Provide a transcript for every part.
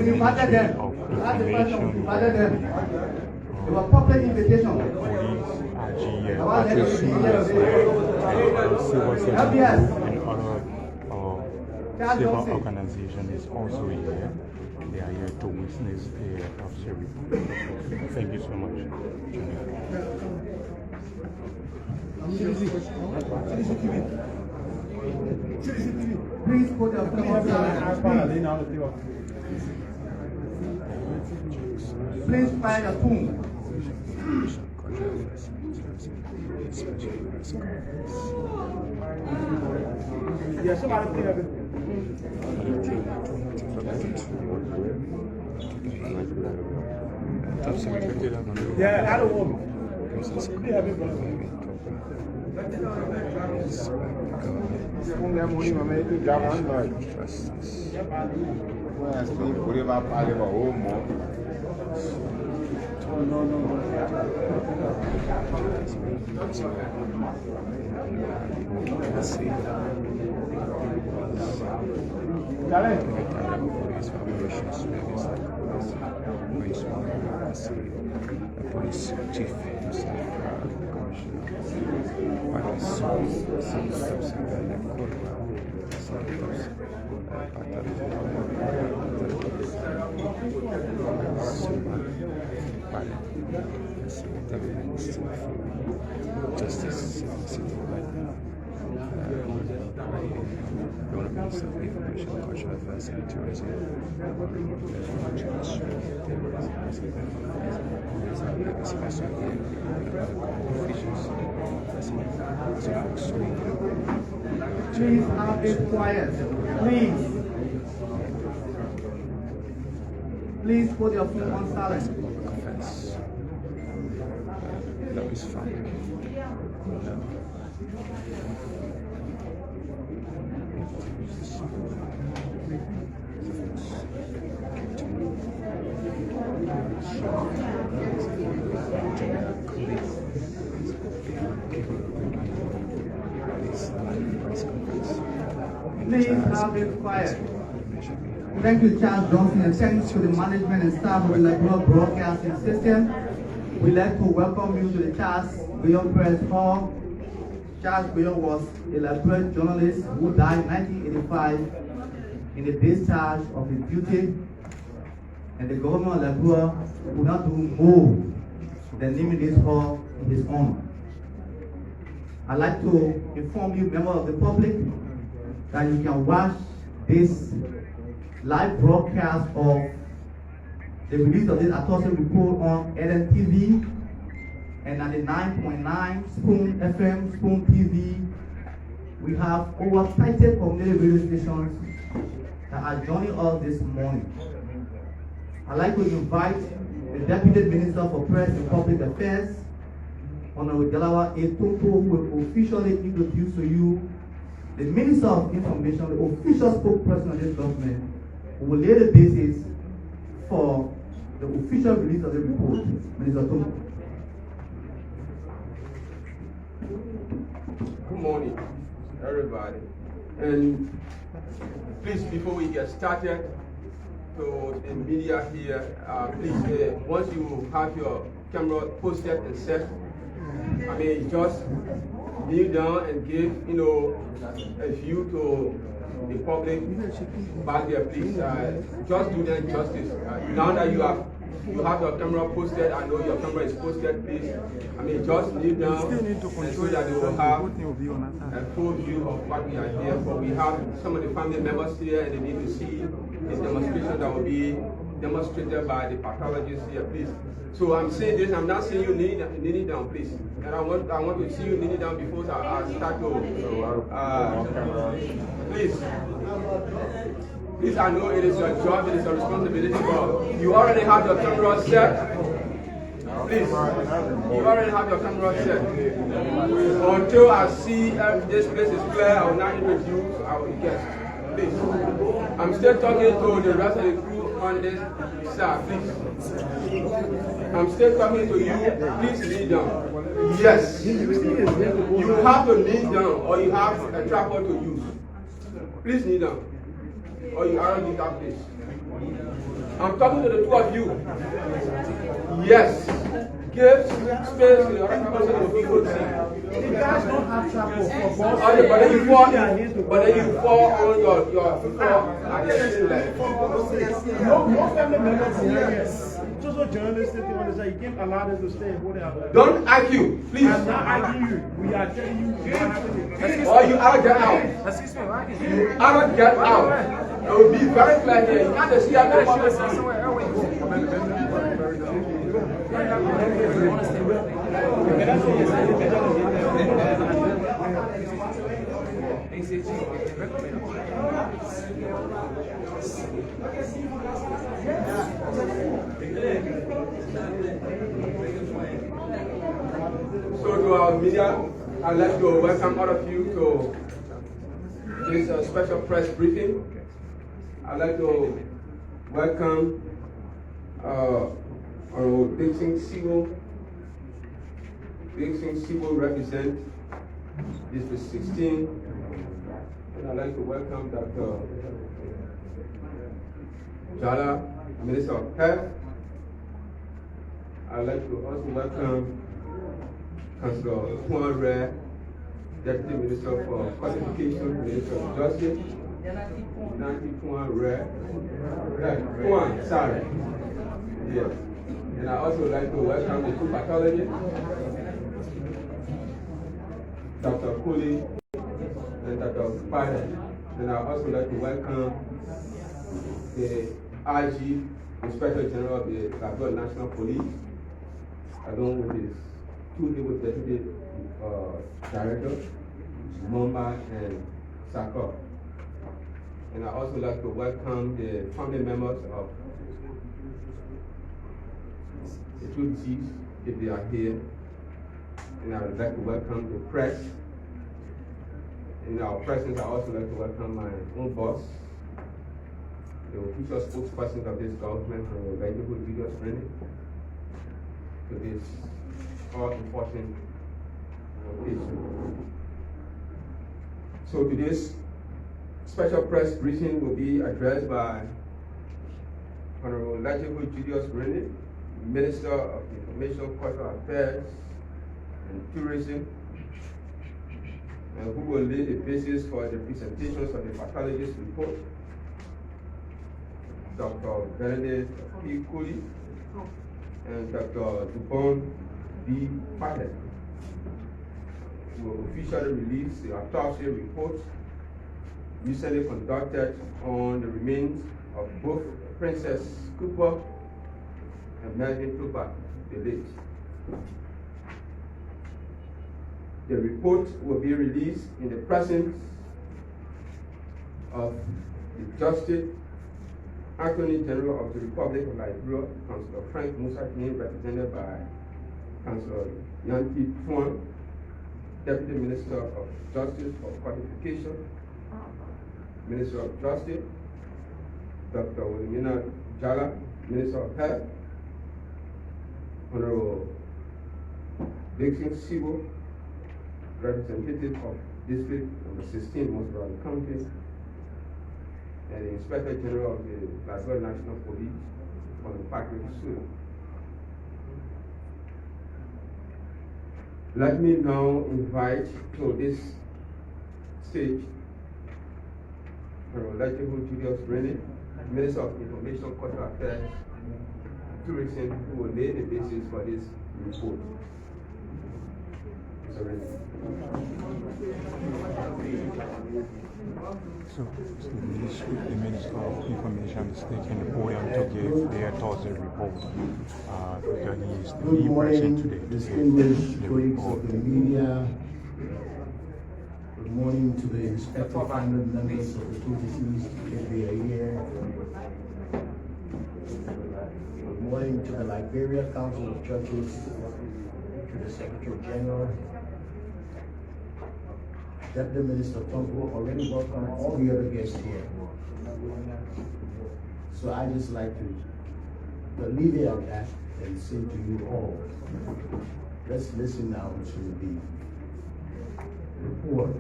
invited them. It was public invitation. LBS. Civil organization is also here. They are here to witness the autopsy report. Thank you so much. Please put your phone on. Please find a phone. Yes, yeah, I don't want. Police chief Justice Minister of Information, Cultural Affairs and Tourism, Please have it quiet. Please. Please put your phone on silent. That is fine. Please have it quiet. Thank you, Charles Johnson, and thanks to the management and staff of the Liberian Broadcasting System. We'd like to welcome you to the Charles Bion Press Hall. Charles Bion was a Liberian journalist who died in 1985 in the discharge of his duty, and the government of Liberia would not do more than naming this hall in his honor. I'd like to inform you, members of the public, that you can watch this live broadcast of the release of this autopsy report on LNTV and at the 9.9 Spoon FM, Spoon TV. We have over 30 community radio stations that are joining us this morning. I'd like to invite the Deputy Minister for Press and Public Affairs, Honorable Delaware A. Toto, who will officially introduce to you the Minister of Information, the official spokesperson of this government, who will lay the basis for the official release of the report. Minister Toto. Good morning, everybody. And please, before we get started, to the media here, please, once you have your camera posted and set, just kneel down and give, a view to the public back there, please. Just do them justice. Now that you have your camera posted, I know your camera is posted, please. Just kneel down and so that they will have a full view of what we are here for. We have some of the family members here and they need to see this demonstration that will be demonstrated by the pathologists here, please. So I'm saying this, I'm not saying you kneeling down, please. And I want to see you kneeling down before I start to, please, I know it is your job, it is your responsibility, but you already have your camera set. Please, you already have your camera set. Until I see this place is clear, I will not introduce our guest. Please. I'm still talking to the rest of the crew on this side, please. I'm still talking to you. Please kneel down. Yes. You have to kneel down or you have a tripod to use. Please kneel down. or you arrange that place? I'm talking to the two of you. Yes. Give space to the other person to be good. The guys don't have chapel for boss. Okay, but then you fall on your at the same level. No family members here. Just a journalist if you want to say you can't allow them to stay and whatever. Don't argue, please. I'm not arguing you. We are telling you what happened. Or you are get out. Excuse me, right? You are get out. It will be very clear here. You can't just see how Somewhere the else. So to our media, I'd like to welcome all of you to this special press briefing. I'd like to welcome our Dixon Civil represent District 16, and I'd like to welcome Dr. Jala, Minister of Health. I'd like to also welcome Councillor Monrovia, Deputy Minister for Qualification, Minister of Justice. Sorry. Yes. And I also like to welcome the two pathologists, Dr. Cooley and Dr. Spider. And I also like to welcome the IG, Inspector General of the Liberian National Police, along with his two able deputy directors, Mumba and Sako. And I also like to welcome the family members of the two deceased, if they are here. And I would like to welcome the press. In our presence, I also like to welcome my own boss, the official spokesperson of this government, and the Liberia'S Julius Rennie, to this all-important issue. So today's special press briefing will be addressed by Honorable Liberia'S Julius Rennie, Minister of Information, Cultural Affairs, and Tourism, and who will lay the basis for the presentations of the pathologist report. Dr. Benedict P. Cooley and Dr. Dubon B. Patel will officially release the autopsy report recently conducted on the remains of both Princess Cooper and Melvin Togba, the late. The report will be released in the presence of the Justice Attorney General of the Republic of Liberia, Councillor Frank Musa, represented by Councillor Yanti Tuan, Deputy Minister of Justice for Qualification, Minister of Justice, Dr. Wilhelmina Jala, Minister of Health, Honorable Dixon Sibo, representative of District number 16, Monrovia County, and the Inspector General of the Liberian National Police, Honorable Patrick Sue. Let me now invite to this stage Honorable Liberia'S Julius Rennie, Minister of Information, Cultural Affairs, and Tourism, who will lay the basis for this report. Mr. Rennie. So the Minister of Information is taking the podium to give their thoughts and report. Because he is the Good lead person morning, today to distinguished give the colleagues report. of the media. Good morning to the respective family members of the two deceased, if they are here. Good morning to the Liberia Council of Churches, to the Secretary General, Deputy Minister Togba, already welcome all the other guests here. So I just like to alleviate that and say to you all, let's listen now to the report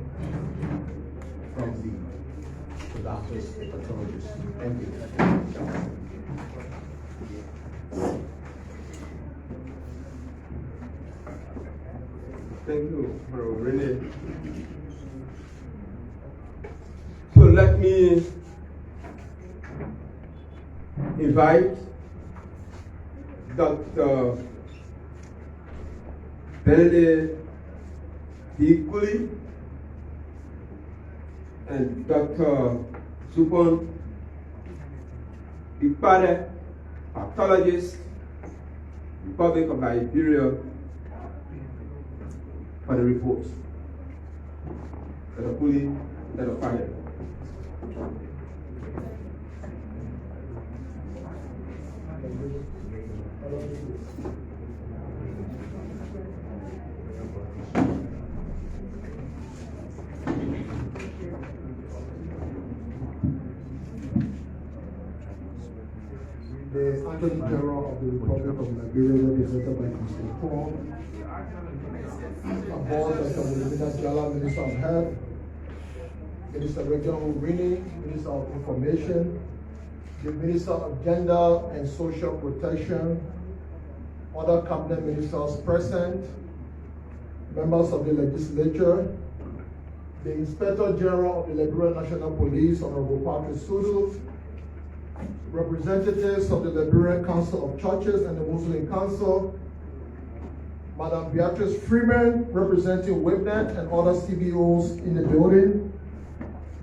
from the doctors, and pathologists. Thank you. Thank you, Bro Rene. So let me invite Dr. Benedict Dikuli and Dr. Supon Ikpade, pathologist, Republic of Liberia, for the reports. Dr. Kuli, Dr. Ikpade. The Attorney General of the Republic of Liberia, represented by Mr. Paul, aboard Dr. Liberia'S Jala, Minister of Health, Minister Regional Rini, Minister of Information, the Minister of Gender and Social Protection, other cabinet ministers present, members of the legislature, the Inspector General of the Liberian National Police, Honorable Patrick Sudu, representatives of the Liberian Council of Churches and the Muslim Council, Madam Beatrice Freeman, representing WIPNET and other CBOs in the building,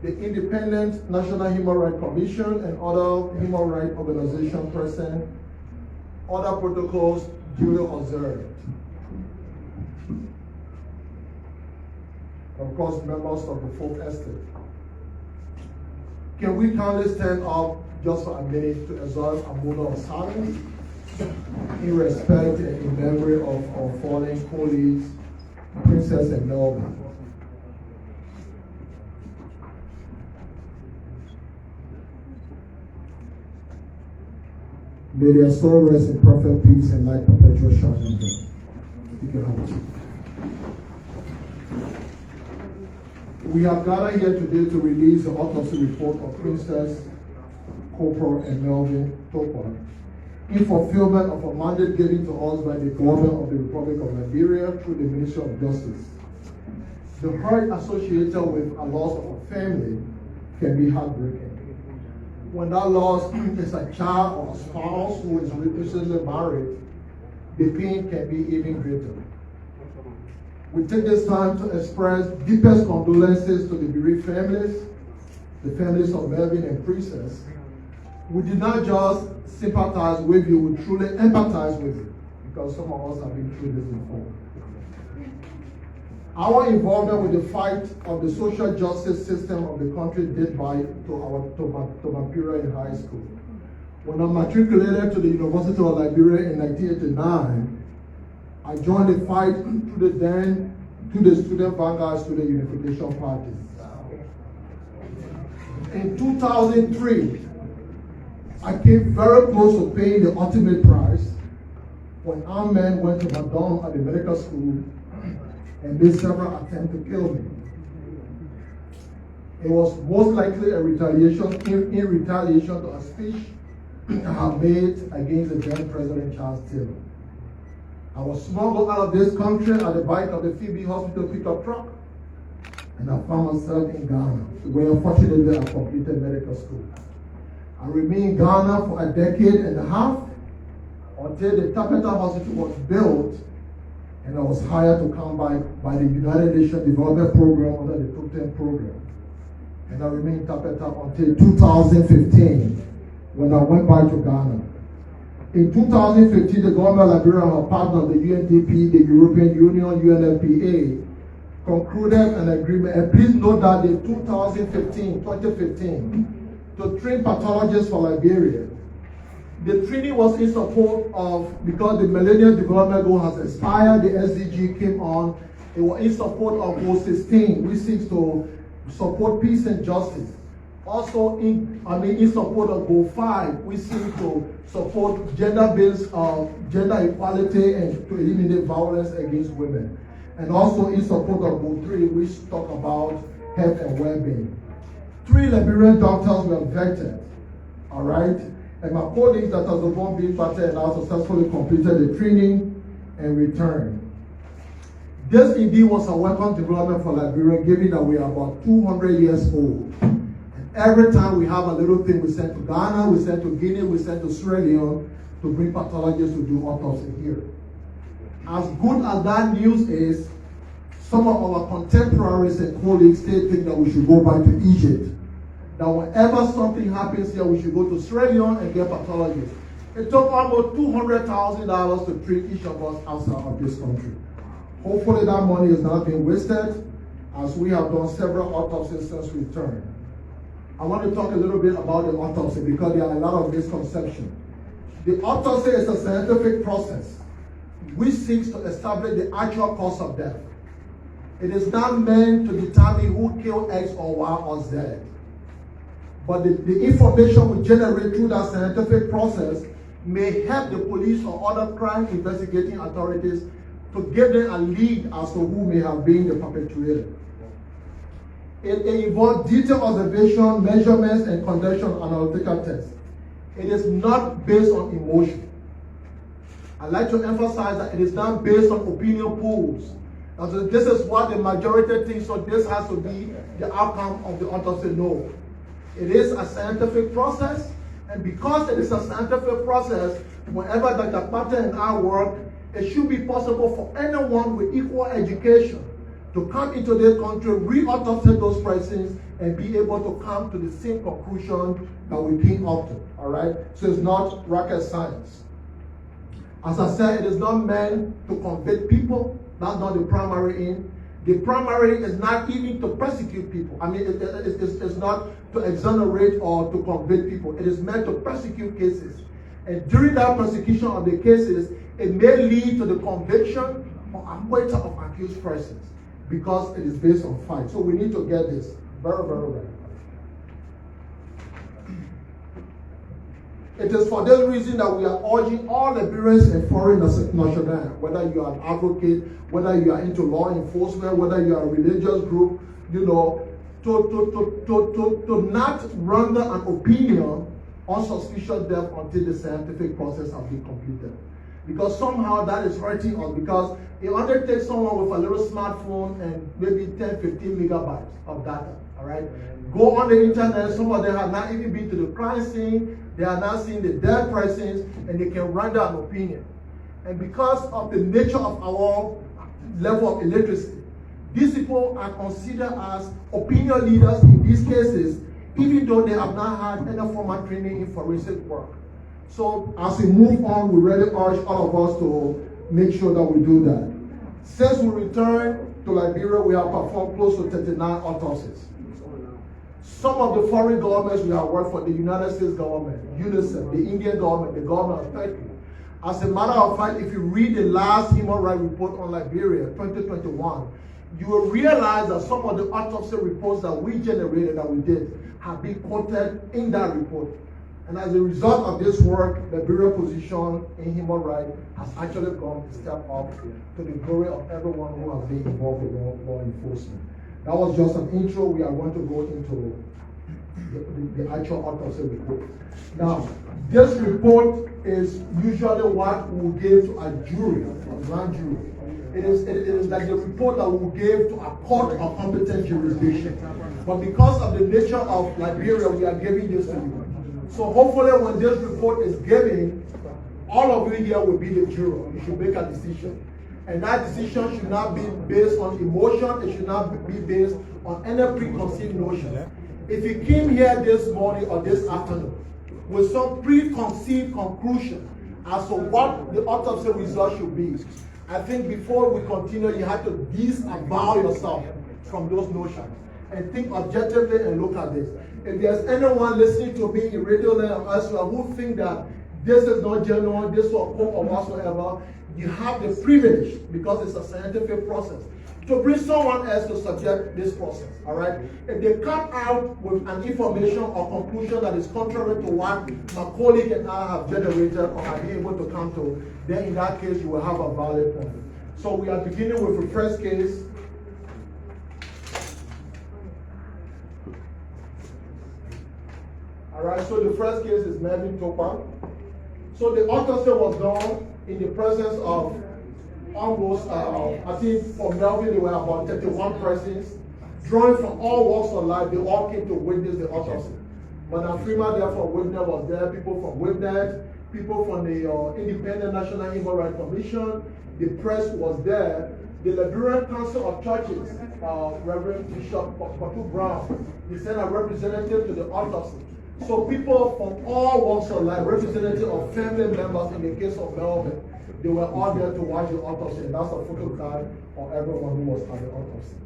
the Independent National Human Rights Commission and other human rights organizations present, other protocols duly observed. Of course, members of the folk estate. Can we kindly stand up just for a minute to observe a moment of silence in respect and in memory of our fallen colleagues, Princess and Melvin. May their soul rest in perfect peace and light perpetual shining them. You can hold. We have gathered here today to release the autopsy report of Princess, Corporal, and Melvin Togba in fulfillment of a mandate given to us by the government of the Republic of Liberia through the Ministry of Justice. The hurt associated with a loss of a family can be heartbreaking. When that loss is a child or a spouse who is recently married, the pain can be even greater. We take this time to express deepest condolences to the bereaved families, the families of Melvin and Princess. We did not just sympathize with you, we truly empathize with you, because some of us have been through this before. Our involvement with the fight of the social justice system of the country date back to our Togba period in high school. When I matriculated to the University of Liberia in 1989, I joined the fight to the student vanguard student unification party. In 2003, I came very close to paying the ultimate price when our men went to Madon at the medical school and made several attempts to kill me. It was most likely a retaliation in retaliation to a speech I had made against the then President Charles Taylor. I was smuggled out of this country at the back of the Phoebe Hospital pickup truck, and I found myself in Ghana, where unfortunately I completed medical school. I remained in Ghana for a decade and a half until the Tapeta Hospital was built, and I was hired to come by the United Nations Development Program under the Protein Program. And I remained in Tapeta until 2015, when I went back to Ghana. In 2015, the government of Liberia, our partner, the UNDP, the European Union, UNFPA, concluded an agreement. And please note that in 2015, to train pathologists for Liberia, the treaty was in support of, because the Millennium Development Goal has expired, the SDG came on, it was in support of Goal 16, which seeks to support peace and justice. Also in support of Goal 5, we seek to support gender-based gender equality and to eliminate violence against women. And also in support of Goal 3, which talk about health and well-being. 3 Liberian doctors were vetted, all right? And my colleagues that are the one being vetted and now successfully completed the training and returned. This indeed was a welcome development for Liberia, given that we are about 200 years old. And every time we have a little thing, we send to Ghana, we send to Guinea, we send to Sierra Leone to bring pathologists to do autopsy here. As good as that news is, some of our contemporaries and colleagues still think that we should go back to Egypt. That whenever something happens here, we should go to Sierra Leone and get pathologists. It took almost $200,000 to treat each of us outside of this country. Hopefully that money is not being wasted, as we have done several autopsies since return. I want to talk a little bit about the autopsy because there are a lot of misconceptions. The autopsy is a scientific process which seeks to establish the actual cause of death. It is not meant to determine who killed X or Y or Z. But the information we generate through that scientific process may help the police or other crime investigating authorities to give them a lead as to who may have been the perpetrator. It involves detailed observation, measurements, and conduction analytical tests. It is not based on emotion. I'd like to emphasize that it is not based on opinion polls. This is what the majority thinks, so this has to be the outcome of the autopsy. No. It is a scientific process, and because it is a scientific process, whenever Dr. Patel and I work, it should be possible for anyone with equal education to come into this country, re-autopsy those persons, and be able to come to the same conclusion that we came up to, all right? So it's not rocket science. As I said, it is not meant to convict people. That's not the primary aim. The primary is not even to persecute people. I mean, it's not to exonerate or to convict people. It is meant to prosecute cases. And during that prosecution of the cases, it may lead to the conviction or acquittal of accused persons because it is based on facts. So we need to get this very, very right. It is for this reason that we are urging all Liberians and foreign nationals, whether you are an advocate, whether you are into law enforcement, whether you are a religious group, you know, to not render an opinion on suspicious death until the scientific process has been completed. Because somehow that is hurting us, because it only takes someone with a little smartphone and maybe 10, 15 megabytes of data, all right? Go on the internet, some of them have not even been to the crime scene, they are not seeing the dead persons, and they can render an opinion. And because of the nature of our level of illiteracy, these people are considered as opinion leaders in these cases, even though they have not had any formal training in forensic work. So as we move on, we really urge all of us to make sure that we do that. Since we returned to Liberia, we have performed close to 39 autopsies. Some of the foreign governments we have worked for, the United States government, UNICEF, the Indian government, the government of Turkey. As a matter of fact, if you read the last human rights report on Liberia, 2021, you will realize that some of the autopsy reports that we generated, that we did, have been quoted in that report. And as a result of this work, Liberia's position in human rights has actually gone a step up to the glory of everyone who has been involved with law enforcement. That was just an intro. We are going to go into the actual autopsy report. Now, this report is usually what we will give to a jury, a grand jury. It is like the report that we will give to a court of competent jurisdiction. But because of the nature of Liberia, we are giving this to you. So hopefully when this report is given, all of you here will be the juror. You should make a decision. And that decision should not be based on emotion. It should not be based on any preconceived notion. If you came here this morning or this afternoon with some preconceived conclusion as to what the autopsy result should be, I think before we continue, you have to disavow yourself from those notions and think objectively and look at this. If there's anyone listening to me in radio land or elsewhere who think that this is not genuine, this or hope or whatsoever, you have the privilege, because it's a scientific process, to bring someone else to subject this process, all right? If they come out with an information or conclusion that is contrary to what my colleague and I have generated or have been able to come to, then in that case, you will have a valid point. So we are beginning with the first case. Alright, so the first case is Melvin Togba. So the autopsy was done in the presence of almost, I think for Melvin there were about 31 persons, drawing from all walks of life. They all came to witness the autopsy. Madam Freeman there from Witness was there, people from Witness, people from the Independent National Human Rights Commission, the press was there, the Liberian Council of Churches, Reverend Bishop Patu Brown, he sent a representative to the autopsy. So people from all walks of life, representative of family members in the case of Melvin, they were all there to watch the autopsy, and that's a photograph of everyone who was at the autopsy.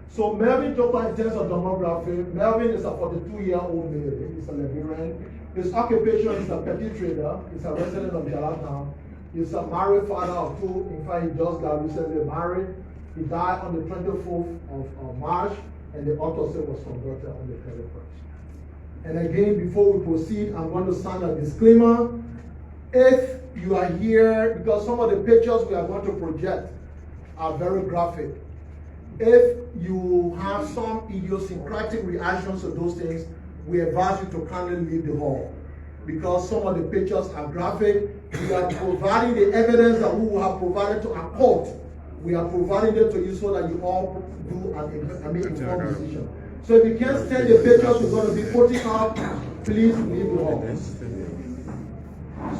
So Melvin Togba, in terms of demography, Melvin is a 42-year-old male. He's a Liberian. His occupation is a petty trader. He's a resident of Jalatown. He's a married father of two. In fact, he just got recently married. He died on the 24th of March, and the autopsy was conducted on the 31st. And again, before we proceed, I'm going to sign a disclaimer. If you are here, because some of the pictures we are going to project are very graphic. If you have some idiosyncratic reactions to those things, we advise you to kindly leave the hall. Because some of the pictures are graphic, we are providing the evidence that we will have provided to our court. We are providing them to you so that you all do an informed decision. So if you can't stand the pictures we're going to be putting up, please leave the hall.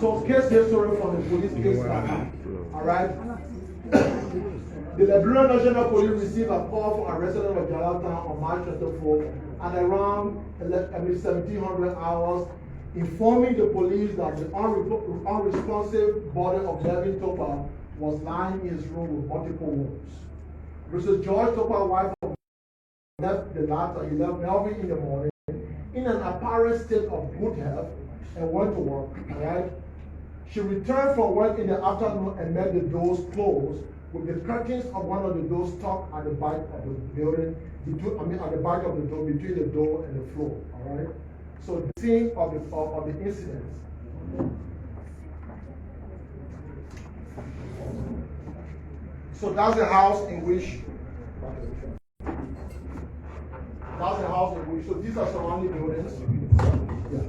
So case history from the police case file. All right. The Liberian National Police received a call from a resident of Jalatown on March 24 at around 1700 hours, informing the police that the unresponsive body of Melvin Togba was lying in his room with multiple wounds. Mrs. George Togba's wife left the latter. He left Melvin in the morning in an apparent state of good health and went to work. All right. She returned from work in the afternoon and met the doors closed, with the curtains of one of the doors stuck at the back of the building, at the back of the door, between the door and the floor. All right. So the scene of the incident. So that's the house in which. That's the house in which. So these are surrounding buildings. Yeah.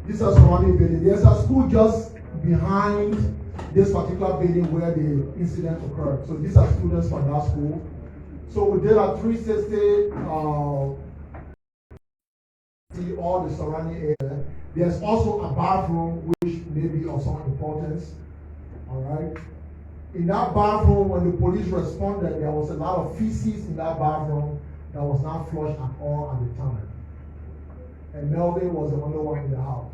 These are surrounding buildings. There's a school just behind this particular building where the incident occurred. So these are students from that school. So we did a 360 see all the surrounding area. There's also a bathroom which may be of some importance. All right. In that bathroom, when the police responded, there was a lot of feces in that bathroom that was not flushed at all at the time. And Melvin was the only one in the house.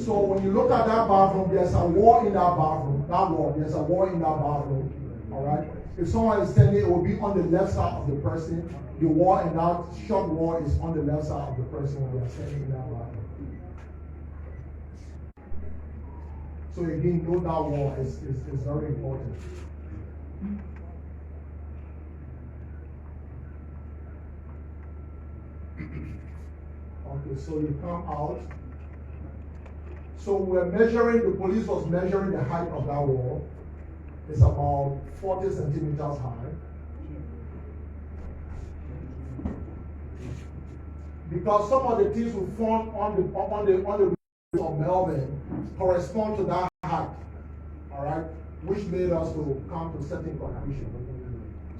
So when you look at that bathroom, there's a wall in that bathroom. There's a wall in that bathroom. All right. If someone is standing, it will be on the left side of the person. The wall in that short wall is on the left side of the person when they are standing in that bathroom. So again, know that wall is very important. Okay, so you come out. So we're measuring, the police was measuring the height of that wall. It's about 40 centimeters high. Because some of the things we found on the of Melvin correspond to that height, all right, which made us to come to certain conclusions.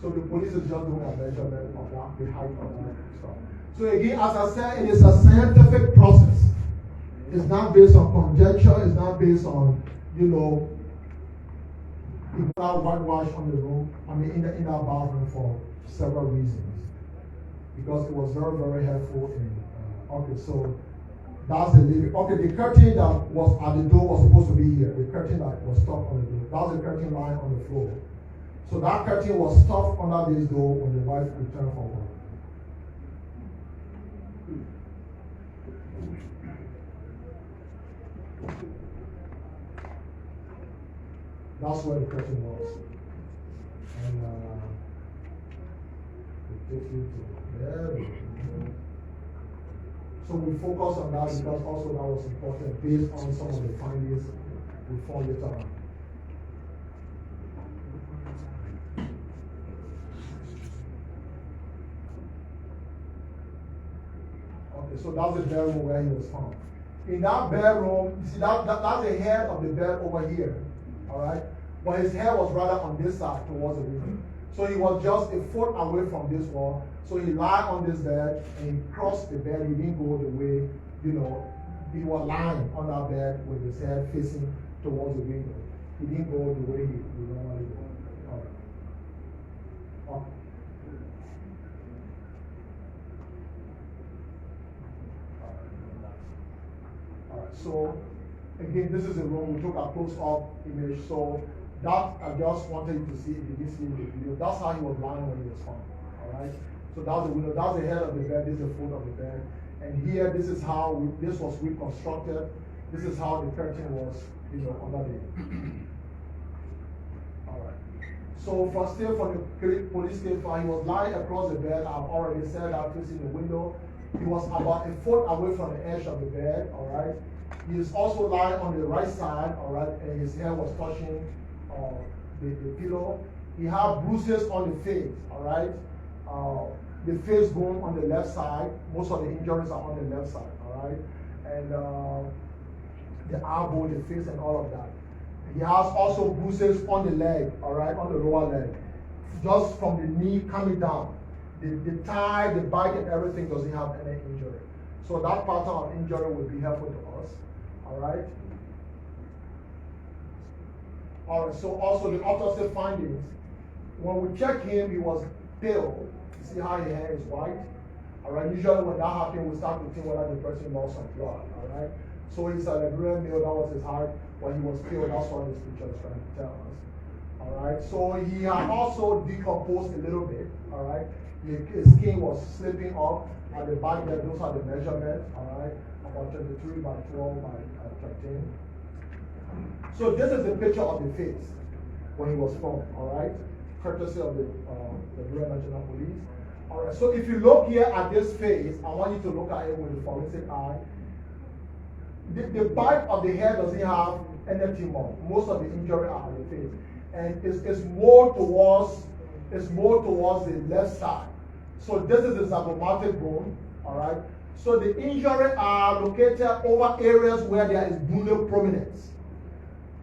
So the police is just doing a measurement of that, the height of that stuff. So again, as I said, it is a scientific process. It's not based on conjecture. It's not based on, people whitewash on the room. In that bathroom for several reasons. Because it was very, very helpful in. Okay, so. That's the living. Okay, the curtain that was at the door was supposed to be here. The curtain that was stuck on the door. That's the curtain lying on the floor. So that curtain was stuck under this door when the wife returned from work. That's where the curtain was. And it takes you to there. So we focus on that because also that was important based on some of the findings will fall later on. Okay, so that's the bedroom where he was found. In that bedroom, you see that's the head of the bed over here, all right? But his head was rather on this side towards the window. So he was just a foot away from this wall. So he lied on this bed and he crossed the bed. He didn't go the way, you know, he was lying on that bed with his head facing towards the window. He didn't go the way he normally go. All right. Okay. Alright, so again, this is a room. We took a close-up image. So that I just wanted you to see if you didn't see in the video. That's how he was lying when he was found. Alright, so that's the window. That's the head of the bed. This is the foot of the bed. And here, this is how this was reconstructed. This is how the curtain was, you know, under the. Alright. So for still from the police case file, he was lying across the bed. I've already said that, facing the window. He was about a foot away from the edge of the bed, all right? He is also lying on the right side, all right, and his hair was touching the pillow. He had bruises on the face, all right? The face bone on the left side. Most of the injuries are on the left side, all right? And the elbow, the face, and all of that. He has also bruises on the leg, all right, on the lower leg. Just from the knee coming down. The thigh, the back, and everything doesn't have any injury. So that pattern of injury will be helpful to us. All right. All right. So also the autopsy findings. When we check him, he was pale. You see how his hair is white. All right. Usually when that happens, we start to think whether the person lost some blood. All right. So he's a Liberian male. That was his heart. When he was pale, that's what this picture is trying to tell us. All right. So he had also decomposed a little bit. All right. His skin was slipping off at the back there. Those are the measurements, all right, about 23 by 12 by 13. So this is the picture of the face when he was found, all right, courtesy of the Bureau of National Police. All right, so if you look here at this face, I want you to look at it with the forensic eye. The back of the head doesn't have anything more. Most of the injury are on the face, and it's more towards the left side. So this is the zygomatic bone, all right? So the injuries are located over areas where there is bone prominence,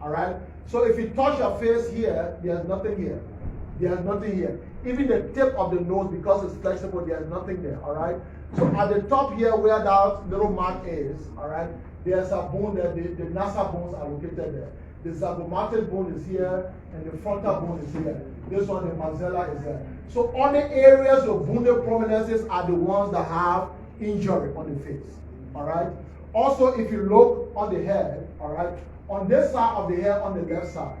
all right? So if you touch your face here, there's nothing here. There's nothing here. Even the tip of the nose, because it's flexible, there's nothing there, all right? So at the top here where that little mark is, all right, there's a bone there. The nasal bones are located there. The zygomatic bone is here, and the frontal bone is here. This one, the maxilla, is there. So all the areas of bone prominences are the ones that have injury on the face. All right. Also, if you look on the head, all right, on this side of the head, on the left side,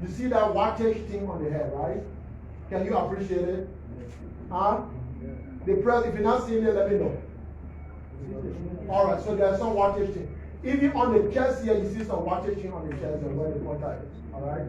you see that whitish thing on the head, right? Can you appreciate it? Huh? The press. If you're not seeing it, let me know. All right. So there's some whitish thing. Even on the chest here, you see some whitish thing on the chest and where the pointer is. All right.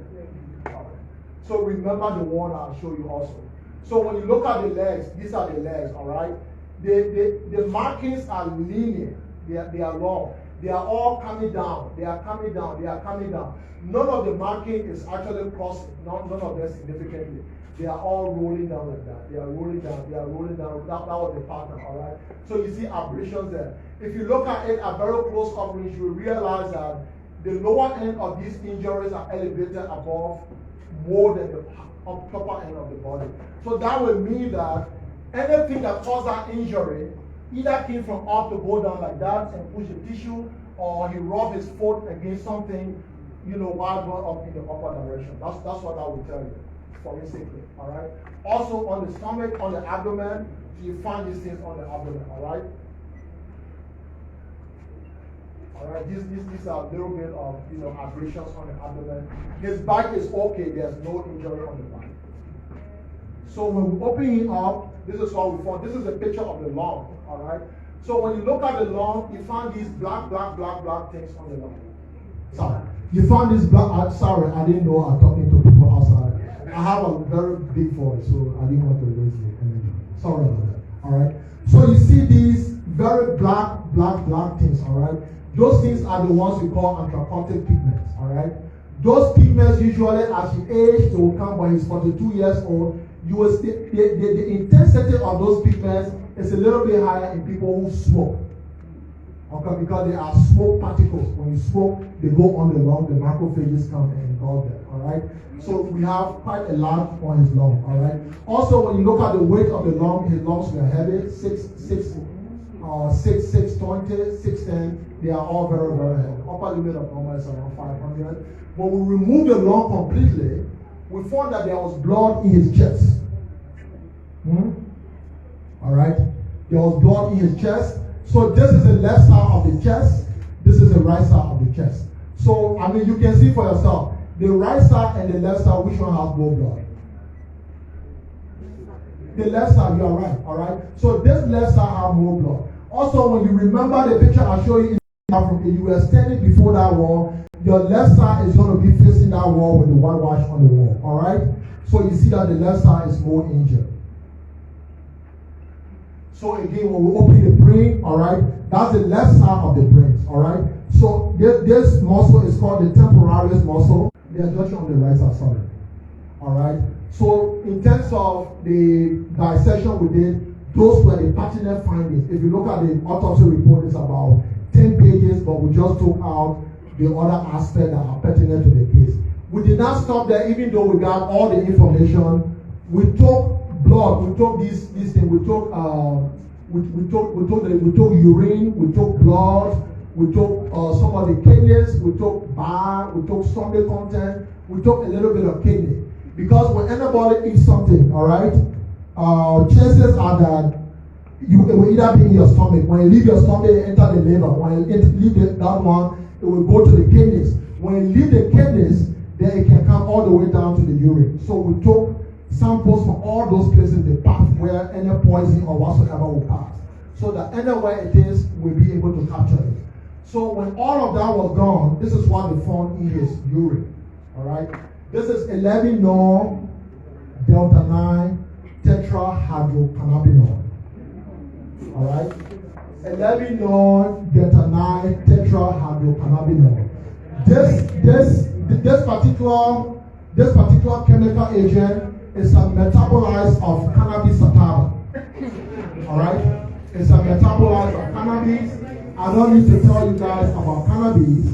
All right. So remember the one I'll show you also. So when you look at the legs, these are the legs, all right? The markings are linear. They are long. They are all coming down. They are coming down. They are coming down. None of the marking is actually crossing. None of them significantly. They are all rolling down like that. They are rolling down. They are rolling down. That was the pattern, all right? So you see aberrations there. If you look at it at very close coverage, you will realize that the lower end of these injuries are elevated above more than the upper end of the body. So that will mean that anything that caused that injury either came from up to go down like that and push the tissue, or he rubbed his foot against something, you know, while going up in the upper direction. That's what I will tell you forensically, all right? Also on the stomach, on the abdomen, you find these things on the abdomen, all right? All right, these are a little bit of, you know, abrasions on the abdomen. His back is okay. There's no injury on the back. So when we open it up, this is what we found. This is a picture of the lung. All right. So when you look at the lung, you find these black things on the lung. Sorry, you found this black. Sorry, I didn't know I'm talking to people outside. I have a very big voice, so I didn't want to raise the energy. Sorry about that. All right. So you see these very black things. All right. Those things are the ones we call anthracotic pigments. all right? Those pigments usually, as he aged, they will come when he's 42 years old. You will see the intensity of those pigments is a little bit higher in people who smoke. Okay, because they are smoke particles. When you smoke, they go on the lung, the macrophages come and engulf them, all right? So we have quite a lot on his lung, all right? Also, when you look at the weight of the lung, his lungs were heavy, 620, 610, they are all very, very heavy. Upper limit of normal is around 500. When we removed the lung completely, we found that there was blood in his chest. All right? There was blood in his chest. So this is the left side of the chest. This is the right side of the chest. So, I mean, you can see for yourself. The right side and the left side, which one has more blood? The left side, you are right, all right? So this left side has more blood. Also, when you remember the picture I showed you in Africa, you were standing before that wall, your left side is going to be facing that wall with the whitewash on the wall, all right? So you see that the left side is more injured. So again, when we open the brain, all right, that's the left side of the brain, all right? So this muscle is called the temporalis muscle. They are just on the right side, sorry. All right? So in terms of the dissection we did, those were the pertinent findings. If you look at the autopsy report, it's about 10 pages, but we just took out the other aspects that are pertinent to the case. We did not stop there, even though we got all the information. We took blood, we took this thing, we took urine, we took blood, we took some of the kidneys, we took bile, we took stomach content, we took a little bit of kidney. Because when anybody eats something, all right, chances are that it will either be in your stomach. When you leave your stomach, it enter the liver. When you leave that one, it will go to the kidneys. When you leave the kidneys, then it can come all the way down to the urine. So we took samples from all those places, the path where any poison or whatsoever will pass. So that anywhere it is, we'll be able to capture it. So when all of that was gone, this is what they found in his urine. All right? This is 11-nor delta 9 tetrahydrocannabinol. All right? 11-nor delta 9 tetrahydrocannabinol. This particular chemical agent is a metabolite of cannabis sativa. All right? It's a metabolite of cannabis. I don't need to tell you guys about cannabis.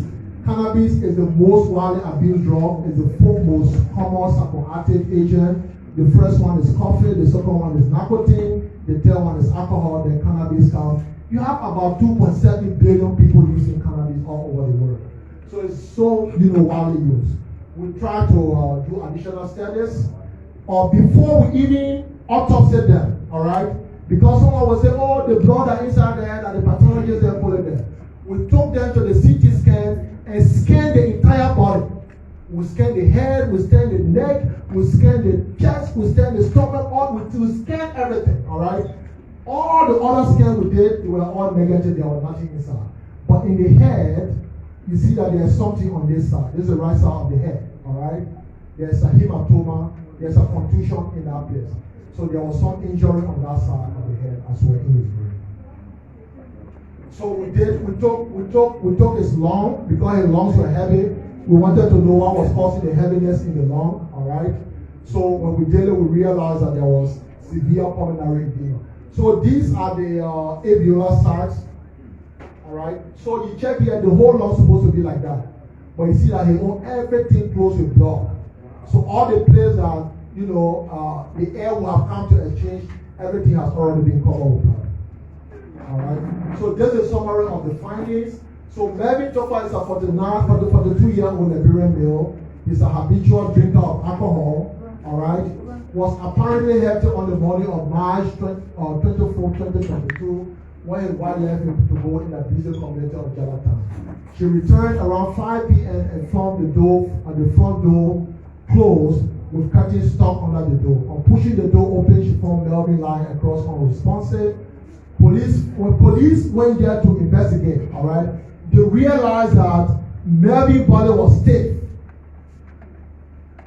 Cannabis is the most widely abused drug. It's the fourth most common psychoactive agent. The first one is coffee. The second one is nicotine. The third one is alcohol. Then cannabis comes. You have about 2.7 billion people using cannabis all over the world. So it's so widely used. We try to do additional studies before we even autopsy them. All right. Because someone will say, oh, the blood are inside there, and the pathologists they put it there. We took them to the CT scan and scanned the entire body. We scanned the head, we scanned the neck, we scanned the chest, we scanned the stomach, we scanned everything, all right? All the other scans we did, they were all negative, there was nothing inside. But in the head, you see that there's something on this side. This is the right side of the head, all right? There's a hematoma, there's a contusion in that place. So there was some injury on that side of the head as well in his brain. So we took his lung because his lungs were heavy. We wanted to know what was causing the heaviness in the lung, all right? So when we did it, we realized that there was severe pulmonary edema. So these are the alveolar sacs, all right? So you check here, the whole lung is supposed to be like that. But you see that he owns everything close with blood. So all the places that the air will have come to exchange, everything has already been covered with blood. All right. So this is a summary of the findings. So Melvin Togba is a 42-year-old Liberian male. He's a habitual drinker of alcohol. All right. Was apparently healthy on the morning of March 24, 2022, when his wife left him to go in the busy community of Jalatan. She returned around 5 p.m. and found the front door closed with curtains stuck under the door. On pushing the door open, she found Melvin lying across unresponsive. When police went there to investigate, all right, they realized that Melvin's body was stiff.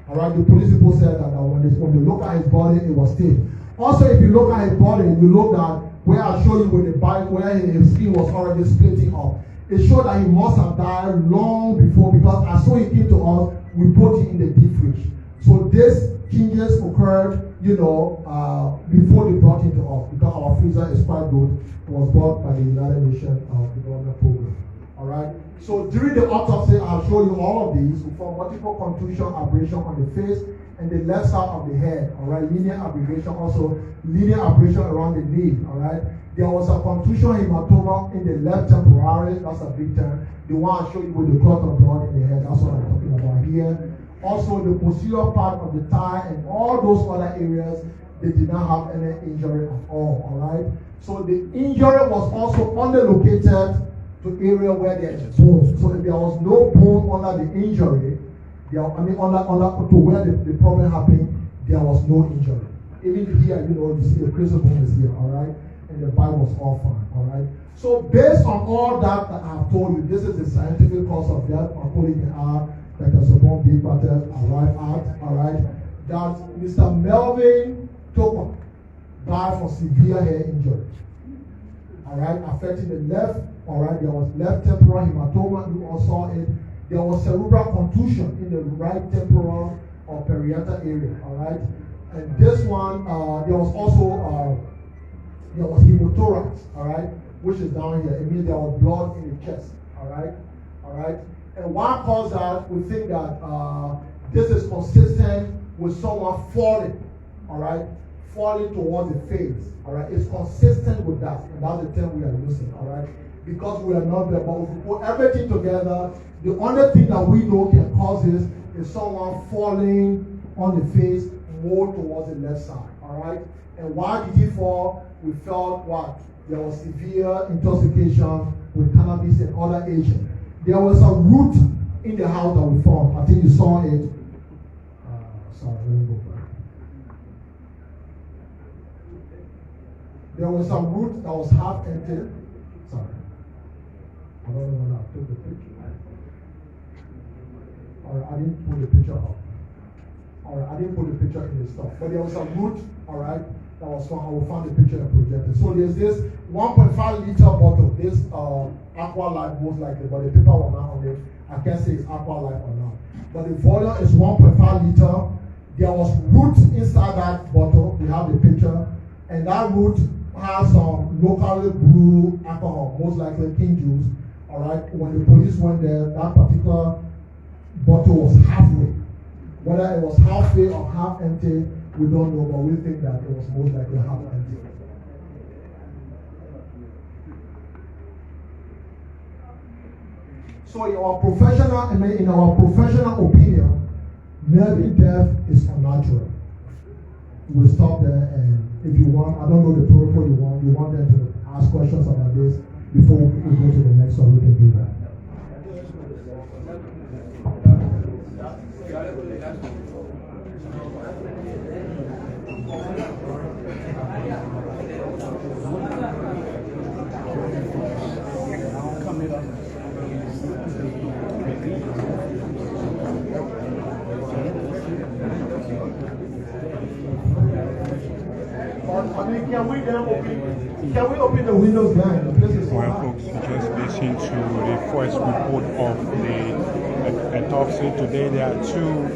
All right, the police people said that when they look at his body, it was stiff. Also, if you look at his body, you look at where I showed you with the bike, where his skin was already splitting off. It showed that he must have died long before, because as soon as he came to us, we put him in the deep fridge. So this changes occurred, before they brought him to us, because our freezer is quite good. It was bought by the United Nations Development Program. All right. So during the autopsy, I'll show you all of these. We found multiple contusion, abrasion on the face and the left side of the head. All right. Linear abrasion, also linear abrasion around the knee. All right. There was a contusion hematoma in the left temporary. That's a big term. The one I showed you with the clot of blood in the head. That's what I'm talking about here. Also, the posterior part of the thigh and all those other areas, they did not have any injury at all. All right. So the injury was also underlocated to area where there is bone. So if there was no bone under the injury, under to where the problem happened, there was no injury. Even here, you see the crucial bone is here, all right? And the bite was all fine, all right? So based on all that I have told you, this is the scientific cause of death, according to that the bone being battered arrived at, all right? That Mr. Melvin Togba died from severe head injury. All right, affecting the left. All right, there was left temporal hematoma. You all saw it. There was cerebral contusion in the right temporal or parietal area. All right, and this one, there was also there was hemothorax. All right, which is down here. It means there was blood in the chest. All right. And what caused that? We think that this is consistent with someone falling. All right. Falling towards the face, all right? It's consistent with that, and that's the term we are using, all right? Because we are not there, but if we put everything together, the only thing that we know can cause this is someone falling on the face more towards the left side, all right? And why did he fall? We felt what? There was severe intoxication with cannabis and other agents. There was a root in the house that we found. I think you saw it. Sorry, let me go back. There was some root that was half empty. Sorry. I don't know when I took the picture. Alright, I didn't put the picture up. Alright, I didn't put the picture in the stuff. But there was some root, alright, that was found. I will find the picture and project it. So there's this 1.5 liter bottle, this Aqua Life most likely, but the paper was not on it. I can't say it's Aqua Life or not. But the volume is 1.5 liter. There was root inside that bottle. We have the picture. And that root has some locally brewed alcohol, most likely king juice. All right. When the police went there, that particular bottle was halfway. Whether it was halfway or half empty, we don't know, but we think that it was most likely half empty. So in our professional opinion, Melvin death is unnatural. We'll stop there, and if you want, I don't know the protocol you want them to ask questions about this before we go to the next one, we can do that. Can we open the windows down? Well, folks, we just listened to the first report of the autopsy. Today there are two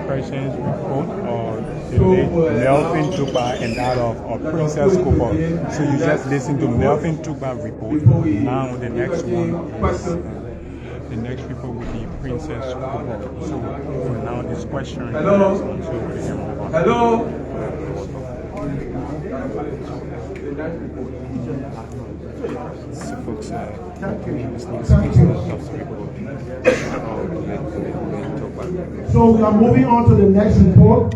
persons report, Melvin Togba and that of Princess Togba. So you just listened to Melvin Togba report. Now the next one is, the next report will be Princess Togba. So for now this question is Hello. So folks, so we are moving on to the next report.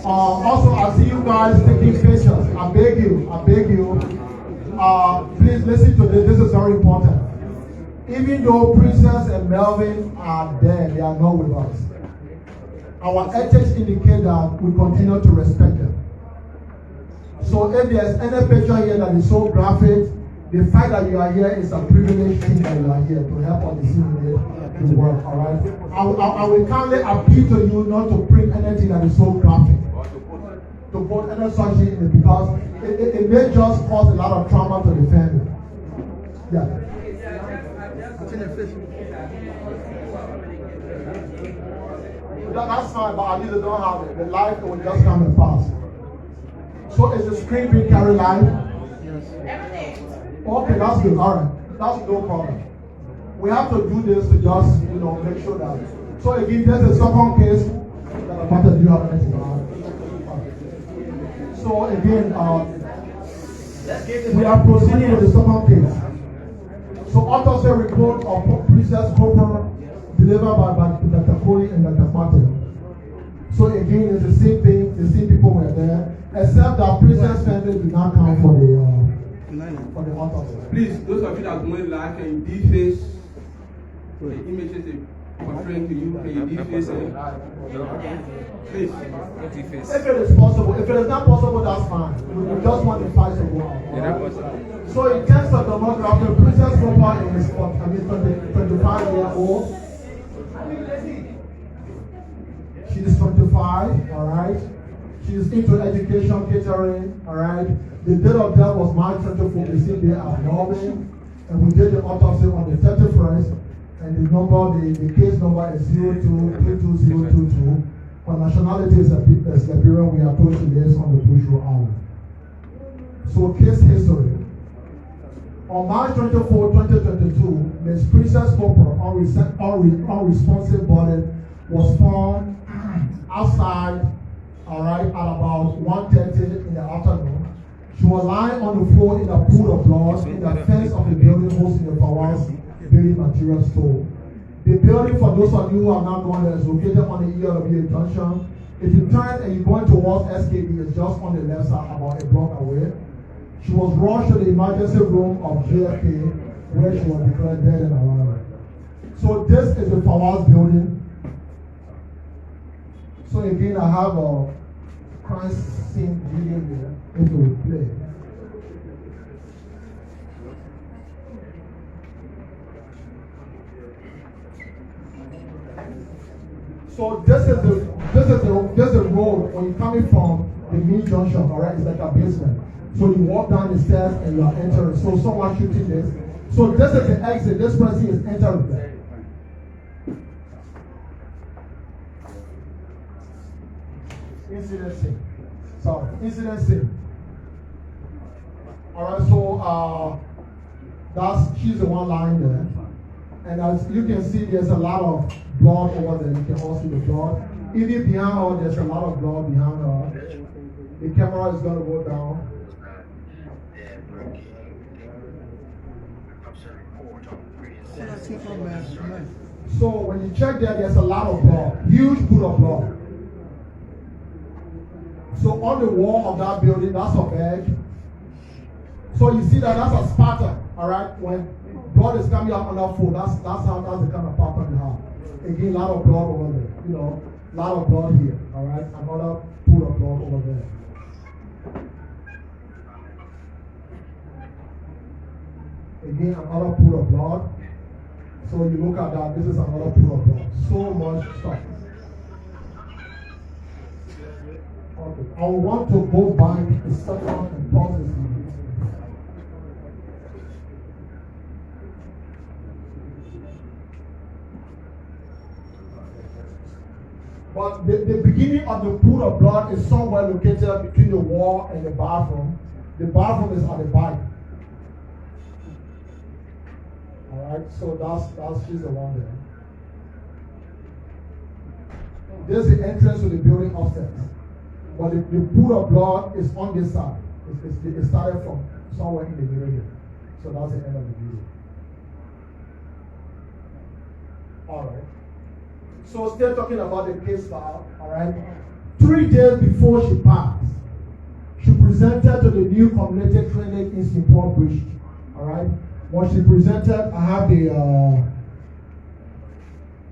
Also, I see you guys taking pictures. I beg you, please listen to this. This is very important. Even though Princess and Melvin are dead, they are not with us. Our ethics indicate that we continue to respect them. So if there's any picture here that is so graphic, the fact that you are here is a privilege thing that you are here to help us disseminate the work, all right? I will kindly appeal to you not to print anything that is so graphic, to put any such thing in it, because it may just cause a lot of trauma to the family. Yeah. That's fine, but at least they don't have it. The light will just come and pass. So is the screen being carried live? Yes. Okay, that's good. All right, that's no problem. We have to do this to just, make sure that. So again, there's a second case. Do you have anything to add? So again, we are proceeding with the second case. So autopsy report of Princess Cooper delivered by Dr. Foley and Dr. Martin. So again, it's the same thing. The same people were there, except that Princess family did not come for the autopsy. Please, those of you that don't like, can you deface the images they portraying to you? Can you deface it? Please. If it is possible, if it is not possible, that's fine. We just want the fight to go out. So in terms of demographic, Princess Cooper is 25-year-old. She is 25, all right? She is into education, catering, all right? The date of death was March 24th, the same day as Melvin, and we did the autopsy on the 31st, and the case number is 0232022. Her nationality is Liberian. We are told she lives on the Bushro Island. So case history. On March 24, 2022, Ms. Princess Cooper, unresponsive body, was found outside, all right, at about 1:30 in the afternoon. She was lying on the floor in a pool of blood in the fence of the building hosting the Powers building material store. The building, for those of you who are not going there, is located on the ELWA junction. If you turn and you're going towards SKB, it's just on the left side, about a block away. She was rushed to the emergency room of JFK, where she was declared dead and alive. So this is the Powers building. So again, I have a crime scene video here. It will play. So this is the road when you're coming from the main junction, all right? It's like a basement. So you walk down the stairs and you are entering. So someone shooting this. So this is the exit. This person is entering there. Incident scene. Sorry, incident scene. All right. So she's the one lying there. And as you can see, there's a lot of blood over there. You can all see the blood. Even behind her, there's a lot of blood behind her. The camera is going to go down. So when you check there, there's a lot of blood. Huge pool of blood. So on the wall of that building, that's a bag. So you see that's a spatter, all right? When blood is coming up on that foot, that's the kind of pattern you have. Again, a lot of blood over there, a lot of blood here, all right? Another pool of blood over there. Again, another pool of blood. So you look at that, this is another pool of blood. So much stuff. Okay. I want to go back a second and pause this video. But the beginning of the pool of blood is somewhere located between the wall and the bathroom. The bathroom is at the back. Alright, so she's the one there. There's the entrance to the building upstairs. But the pool of blood is on this side. It started from somewhere in the middle here. So that's the end of the video. Alright. So still talking about the case file, alright. 3 days before she passed, she presented to the new community clinic in St. Paul Bridge. Alright. When she presented, I have the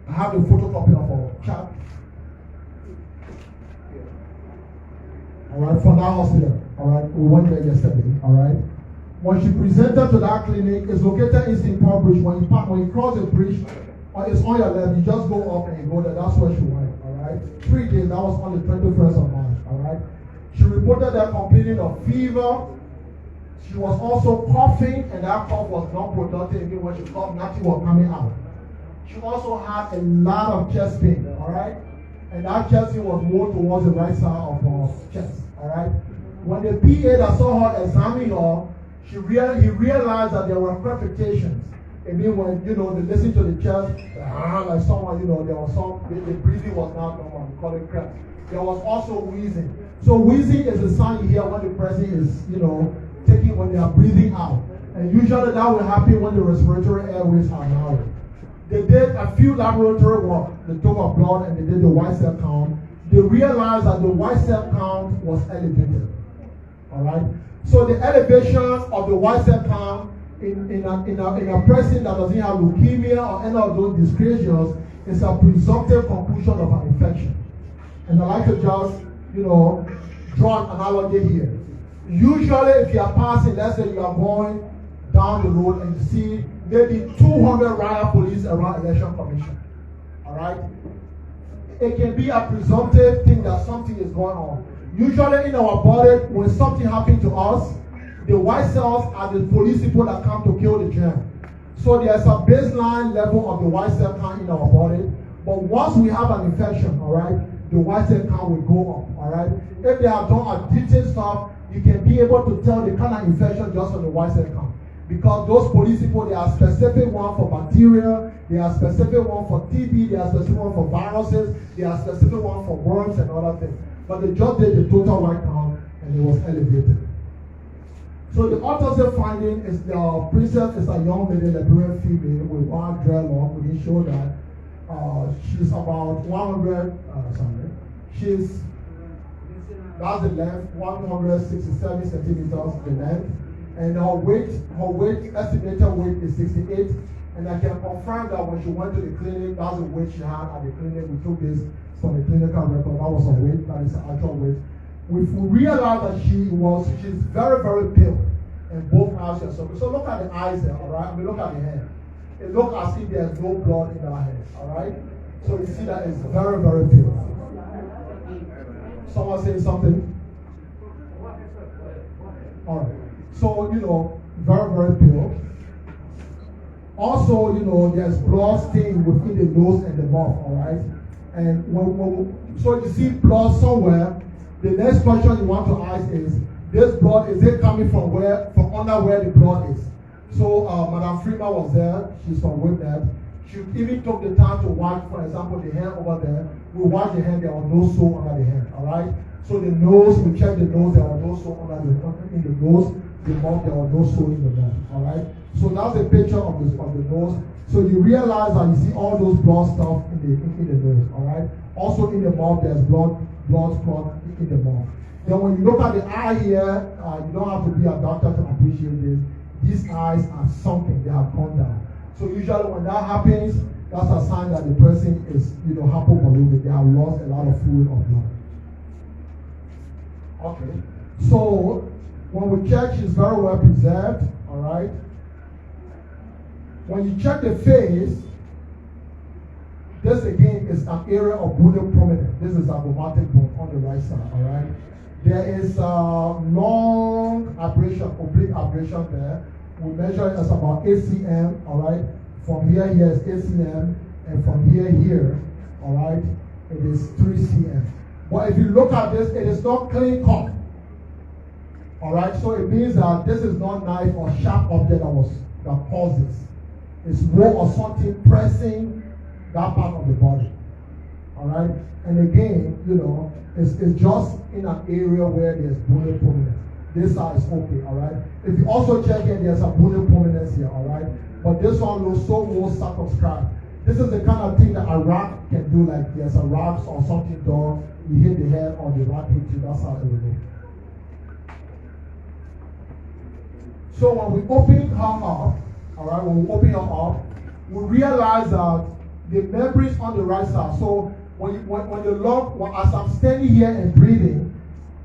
photocopy of her chart. Alright, from that hospital. Alright, we went there yesterday. Alright. When she presented to that clinic, it's located in St. Paul Bridge. When you cross the bridge, it's on your left, you just go up and you go there. That's where she went. Alright. 3 days, that was on the 21st of March. Alright. She reported that complaining of fever, She was also coughing, and that cough was non-productive. Even when she coughed, nothing was coming out. She also had a lot of chest pain, all right? And that chest pain was more towards the right side of her chest, all right? When the PA that saw her examining her, he realized that there were crepitations. I mean, when, they listen to the chest, like someone, there was the breathing was not normal. We call it crep. There was also wheezing. So wheezing is a sign you hear when the person is, when they are breathing out. And usually that will happen when the respiratory airways are narrow. They did a few laboratory work. They took her blood and they did the white cell count. They realized that the white cell count was elevated. All right? So the elevation of the white cell count in a person that doesn't have leukemia or any of those dyscrasias is a presumptive conclusion of an infection. And I like to just, draw an analogy here. Usually if you are passing, let's say you are going down the road and you see maybe 200 riot police around election commission. All right? It can be a presumptive thing that something is going on. Usually in our body, when something happens to us, the white cells are the police people that come to kill the germ. So there's a baseline level of the white cell count in our body. But once we have an infection, all right, the white cell count will go up, all right? If they have done a detailed stuff, you can be able to tell the kind of infection just from the white cell count. Because those police people, they are specific one for bacteria, they are specific one for TB, they are specific one for viruses, they are specific one for worms and other things. But they just did the total white count and it was elevated. So the autopsy finding is the princess is a young lady, Liberian female with one dreadlock. We can show that. She's about 100, that's the length, 167 centimeters the length. And her weight, estimated weight is 68. And I can confirm that when she went to the clinic, that's the weight she had at the clinic. We took this from the clinical record. That was her weight, that is her actual weight. We realized that she's very, very pale in both eyes. So look at the eyes there, all right? I mean, look at the hair. It looks as if there's no blood in her hair, all right? So you see that it's very, very pale. Someone saying something? All right. So, very, very pale. Also, there's blood stain within the nose and the mouth, all right? And so you see blood somewhere. The next question you want to ask is, this blood, is it coming from under where the blood is? So Madam Freeman was there, she's from Whitnett. She even took the time to wash, for example, the hand over there. We washed the hand, there was no sore under the hand, all right? So the nose, we checked the nose, there was no sore in the nose. The mouth, there was no sore in the mouth, all right? So that's a picture of the nose. So you realize that you see all those blood stuff in the nose, all right? Also in the mouth, there's blood clot in the mouth. Then when you look at the eye here, you don't have to be a doctor to appreciate this. These eyes are sunken, they have gone down. So usually when that happens, that's a sign that the person is, hypovolemic. They have lost a lot of fluid or blood. Okay. So when we check, she's very well preserved, all right? When you check the face, this again is an area of bone prominent. This is a rheumatic bone on the right side, all right? There is a long abrasion, oblique abrasion there. We measure it as about 8 cm, all right? From here is 8 cm, and from here, all right, it is 3 cm. But if you look at this, it is not clean cut. All right, so it means that this is not knife or sharp object that caused this. It's more of something pressing that part of the body. All right, and again, it's just in an area where there's bone prominence. This side is okay, all right? If you also check here, there's a bone prominence here, all right? But this one looks so more circumscribed. This is the kind of thing that a rock can do, like there's a rock or something done, you hit the head or the rock hit you, that's how it will look. So when we open her up, all right, when we open her up, we realize that the membranes on the right side. So when the lung, as I'm standing here and breathing,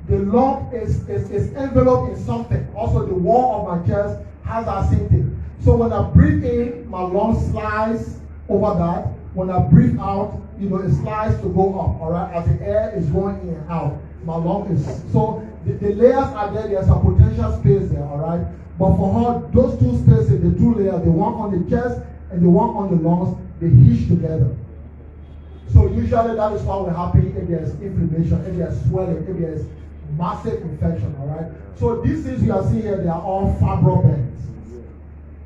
the lung is enveloped in something. Also, the wall of my chest has that same thing. So when I breathe in, my lung slides over that. When I breathe out, it slides to go up. All right, as the air is going in and out, my lung is. So The layers are there, there's a potential space there, all right? But for her, those two spaces, the two layers, the one on the chest and the one on the lungs, they hitch together. So usually that is what will happen if there's inflammation, if there's swelling, if there's massive infection, all right? So these things you are seeing here, they are all fibrous bands.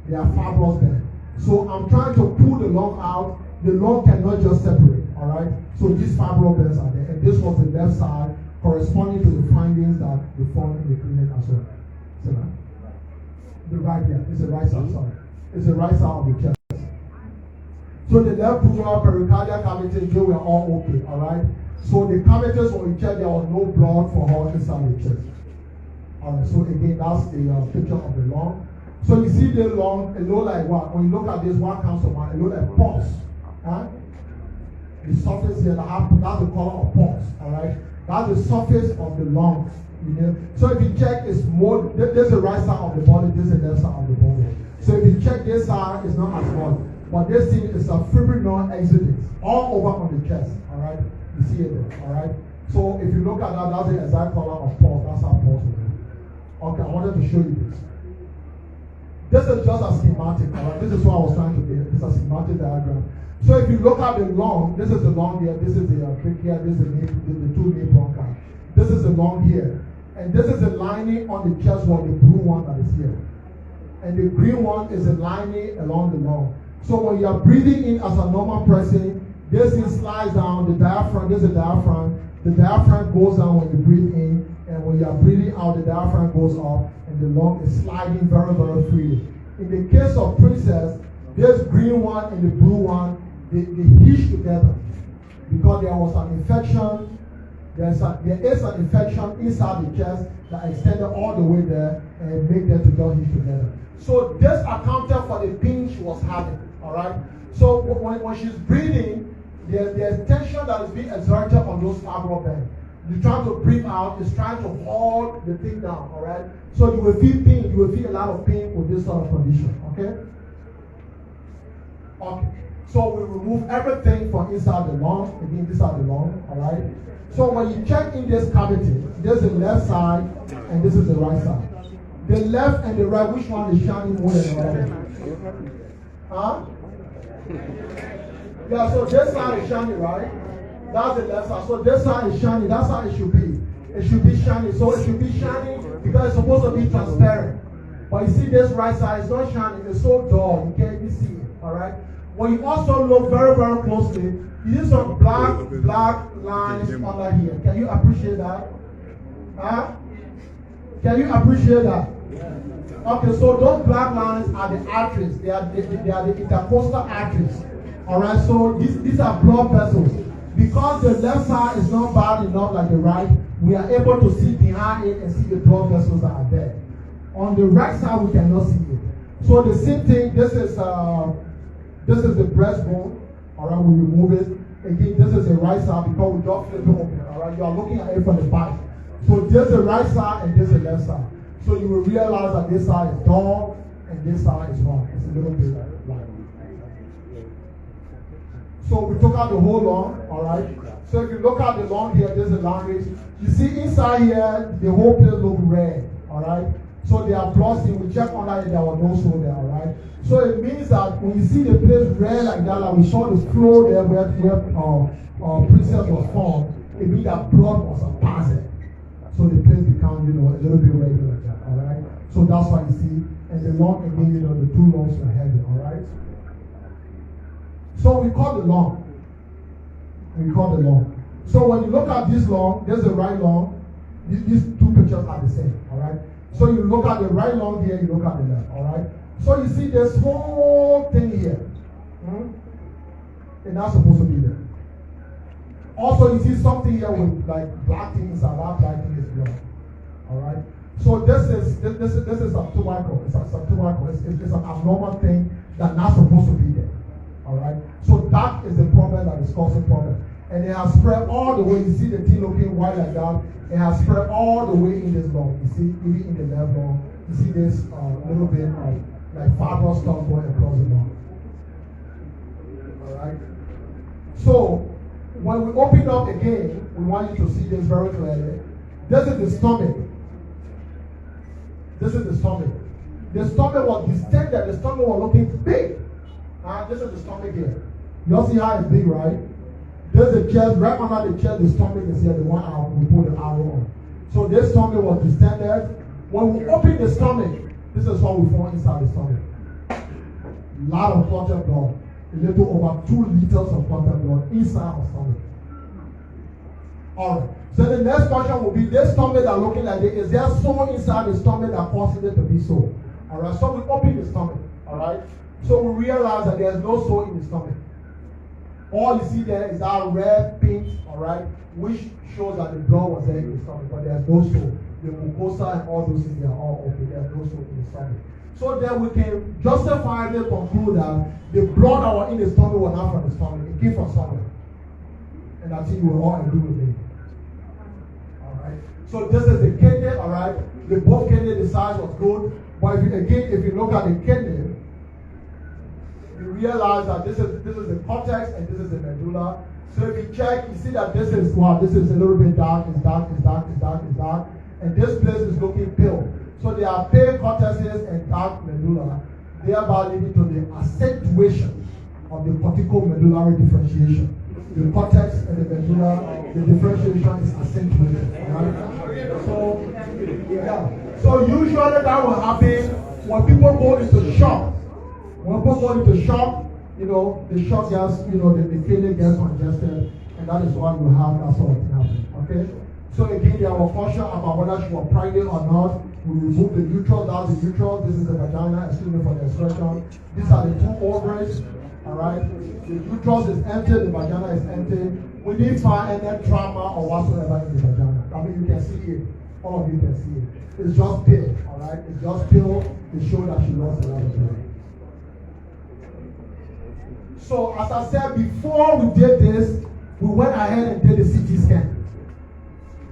They are fibrous bands. So I'm trying to pull the lung out. The lung cannot just separate, all right? So these fibrous bands are there. And this was the left side corresponding to the findings that we found in the clinic as well. See that? The right here, it's the right side, sorry. It's the right side of the chest. So the left pleural pericardial cavities, they were all okay, all right? So the cavities were in check, there was no blood for her inside the chest. All right, so again, that's the picture of the lung. So you see the lung, it looks like what? When you look at this, what comes to mind? It looks like pulse. Huh? The surface here, that's the color of pulse, all right? That's the surface of the lungs. You know? So if you check, it's more, there's the right side of the body, this is the left side of the body. So if you check this side, it's not as much. But this thing is a fibrinol exudate all over on the chest, all right? You see it there, all right? So if you look at that, that's the exact color of pulse. That's how pulse will be. Okay, I wanted to show you this. This is just a schematic, all right? This is what I was trying to do. It's a schematic diagram. So if you look at the lung, this is the lung here, this is the trachea, this is the two main bronchi. This is the lung here. And this is the lining on the chest wall, the blue one that is here. And the green one is the lining along the lung. So when you are breathing in as a normal person, this thing slides down, the diaphragm, this is the diaphragm. The diaphragm goes down when you breathe in, and when you are breathing out, the diaphragm goes up, and the lung is sliding very, very freely. In the case of Princess, this green one and the blue one, they hitch together because there was an infection. There is an infection inside the chest that extended all the way there and made them to just hitch together. So this accounted for the pain she was having. All right. So when she's breathing, there's tension that is being exerted on those fibrous bands. You're trying to breathe out, it's trying to hold the thing down. All right. So you will feel pain. You will feel a lot of pain with this sort of condition. Okay. Okay. So we remove everything from inside the lung. Again, these are the lung. All right. So when you check in this cavity, there's the left side and this is the right side. The left and the right, which one is shining more than the other? Huh? Yeah, so this side is shiny, right? That's the left side. So this side is shiny. That's how it should be. It should be shiny. So it should be shiny because it's supposed to be transparent. But you see this right side is not shiny. It's so dull. You can't even see it. All right? When you also look very, very closely, you see some black lines under here. Can you appreciate that? Huh? Can you appreciate that? Okay, so those black lines are the arteries. They are the intercostal arteries. All right, so these are blood vessels. Because the left side is not bad enough like the right, we are able to see behind it and see the blood vessels that are there. On the right side, we cannot see it. So the same thing. This is the breastbone. All right, we remove it. Again, this is the right side because we just flip it open. All right, you are looking at it from the back. So this is the right side and this is the left side. So you will realize that this side is dull and this side is wrong. It's a little bit like. So we took out the whole lung, all right? So if you look at the lung here, there's the larynx. You see inside here, the whole place looks red, all right? So they are blossing. We check under it, there was no soul there, all right? So it means that when you see the place red like that, like we saw the floor there where Princess was formed, it means that blood was passing. So the place becomes, a little bit red like that, all right? So that's why you see, and the lung again, the two lungs were heavy, all right? So we call the lung. We call the lung. So when you look at this lung, there's the right lung. These two pictures are the same, all right? So you look at the right lung here, you look at the left, all right? So you see this whole thing here. It's not supposed to be there. Also, you see something here with like black things, and that black thing is blood. All right. So this is a tubercle. It's a tubercle. It's an abnormal thing that's not supposed to be there. All right. So that is the problem that is causing problem, and it has spread all the way. You see the thing looking white like that. It has spread all the way in this lung. You see, even in the left lung, you see this little bit of like fibrous stuff going across the lung. All right. So when we open up again, we want you to see this very clearly. This is the stomach. This is the stomach. The stomach was distended. The stomach was looking big. This is the stomach here. You all see how it's big, right? There's the chest. Right under the chest, the stomach is here. The one we put the arrow on. So this stomach was distended. When we open the stomach, this is what we found inside the stomach. A lot of clotted blood. A little over 2 liters of clotted blood inside the stomach. Alright. So the next question will be, this stomach that looking like this, is there so inside the stomach that causes it to be so? Alright, so we open the stomach. Alright. So we realize that there's no soul in the stomach. All you see there is that red paint, alright, which shows that the blood was there in the stomach, but there's no soul. The mucosa and all those things, they are all okay. There's no soul in the stomach. So then we can justifiably conclude that the blood that was in the stomach was not from the stomach. It came from somewhere. And I think we will all agree with me. Alright. So this is the kidney, alright. The both kidney, the size was good. But if you look at the kidney, you realize that this is the cortex and this is the medulla. So if you check, you see that this is a little bit dark, it's dark. And this place is looking pale. So there are pale cortexes and dark medulla, thereby leading to the accentuation of the cortical medullary differentiation. The cortex and the medulla, the differentiation is accentuated. Right? So usually that will happen when people go into shock. When people go into shock, the shock gas, the kidney gets congested, and that is why you have that sort of thing happen. Okay? So again, there was caution about whether she was pregnant or not. We remove the uterus, that's the uterus. This is the vagina, excuse me for the expression. These are the 2 ovaries. Alright? The uterus is empty, the vagina is empty. We didn't find any trauma or whatsoever in the vagina. I mean, you can see it. All of you can see it. It's just pill. Alright? It's just pill to show that she lost a lot of blood. So, as I said, before we did this, we went ahead and did a CT scan.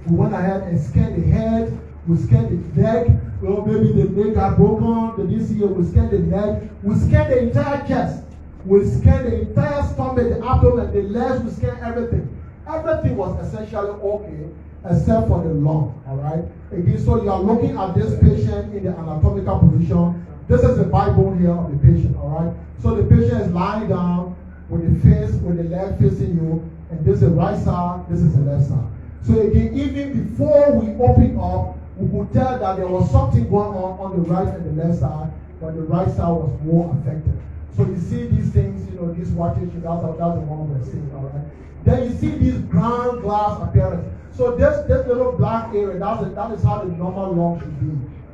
We went ahead and scanned the head, we scanned the neck, maybe the leg got broken, the DCA, we scanned the neck, we scanned the entire chest, we scanned the entire stomach, the abdomen, the legs, we scanned everything. Everything was essentially okay, except for the lung, alright? Again, so you are looking at this patient in the anatomical position. This is the backbone here of the patient, alright? So the patient is lying down with the face, with the leg facing you, and this is the right side, this is the left side. So again, even before we open up, we could tell that there was something going on the right and the left side, but the right side was more affected. So you see these things, these watches, that's the one we're seeing, alright? Then you see this ground glass appearance. So this little black area, that is how the normal lung should be.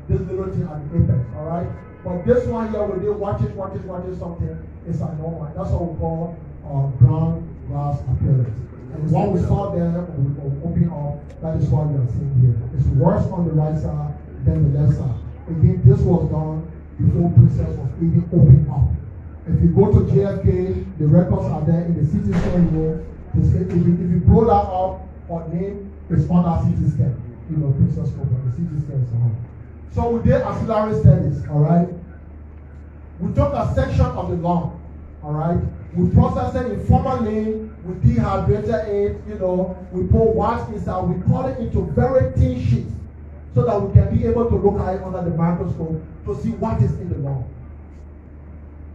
This little thing at the apex, alright? But this one here, where they watch it something, it's abnormal. That's what we call ground glass appearance. And what we saw there, we open up, that is what we are seeing here. It's worse on the right side than the left side. Again, this was done before Princess was even opened up. If you go to JFK, the records are there in the CT scan room. If you blow that up, or name, it's on our CT scan. Princess Cobra, the CT scan is on. So we did ancillary studies, alright? We took a section of the lung, alright? We processed it in formalin, we dehydrated it, we put wax inside, we cut it into very thin sheets so that we can be able to look at it under the microscope to see what is in the lung.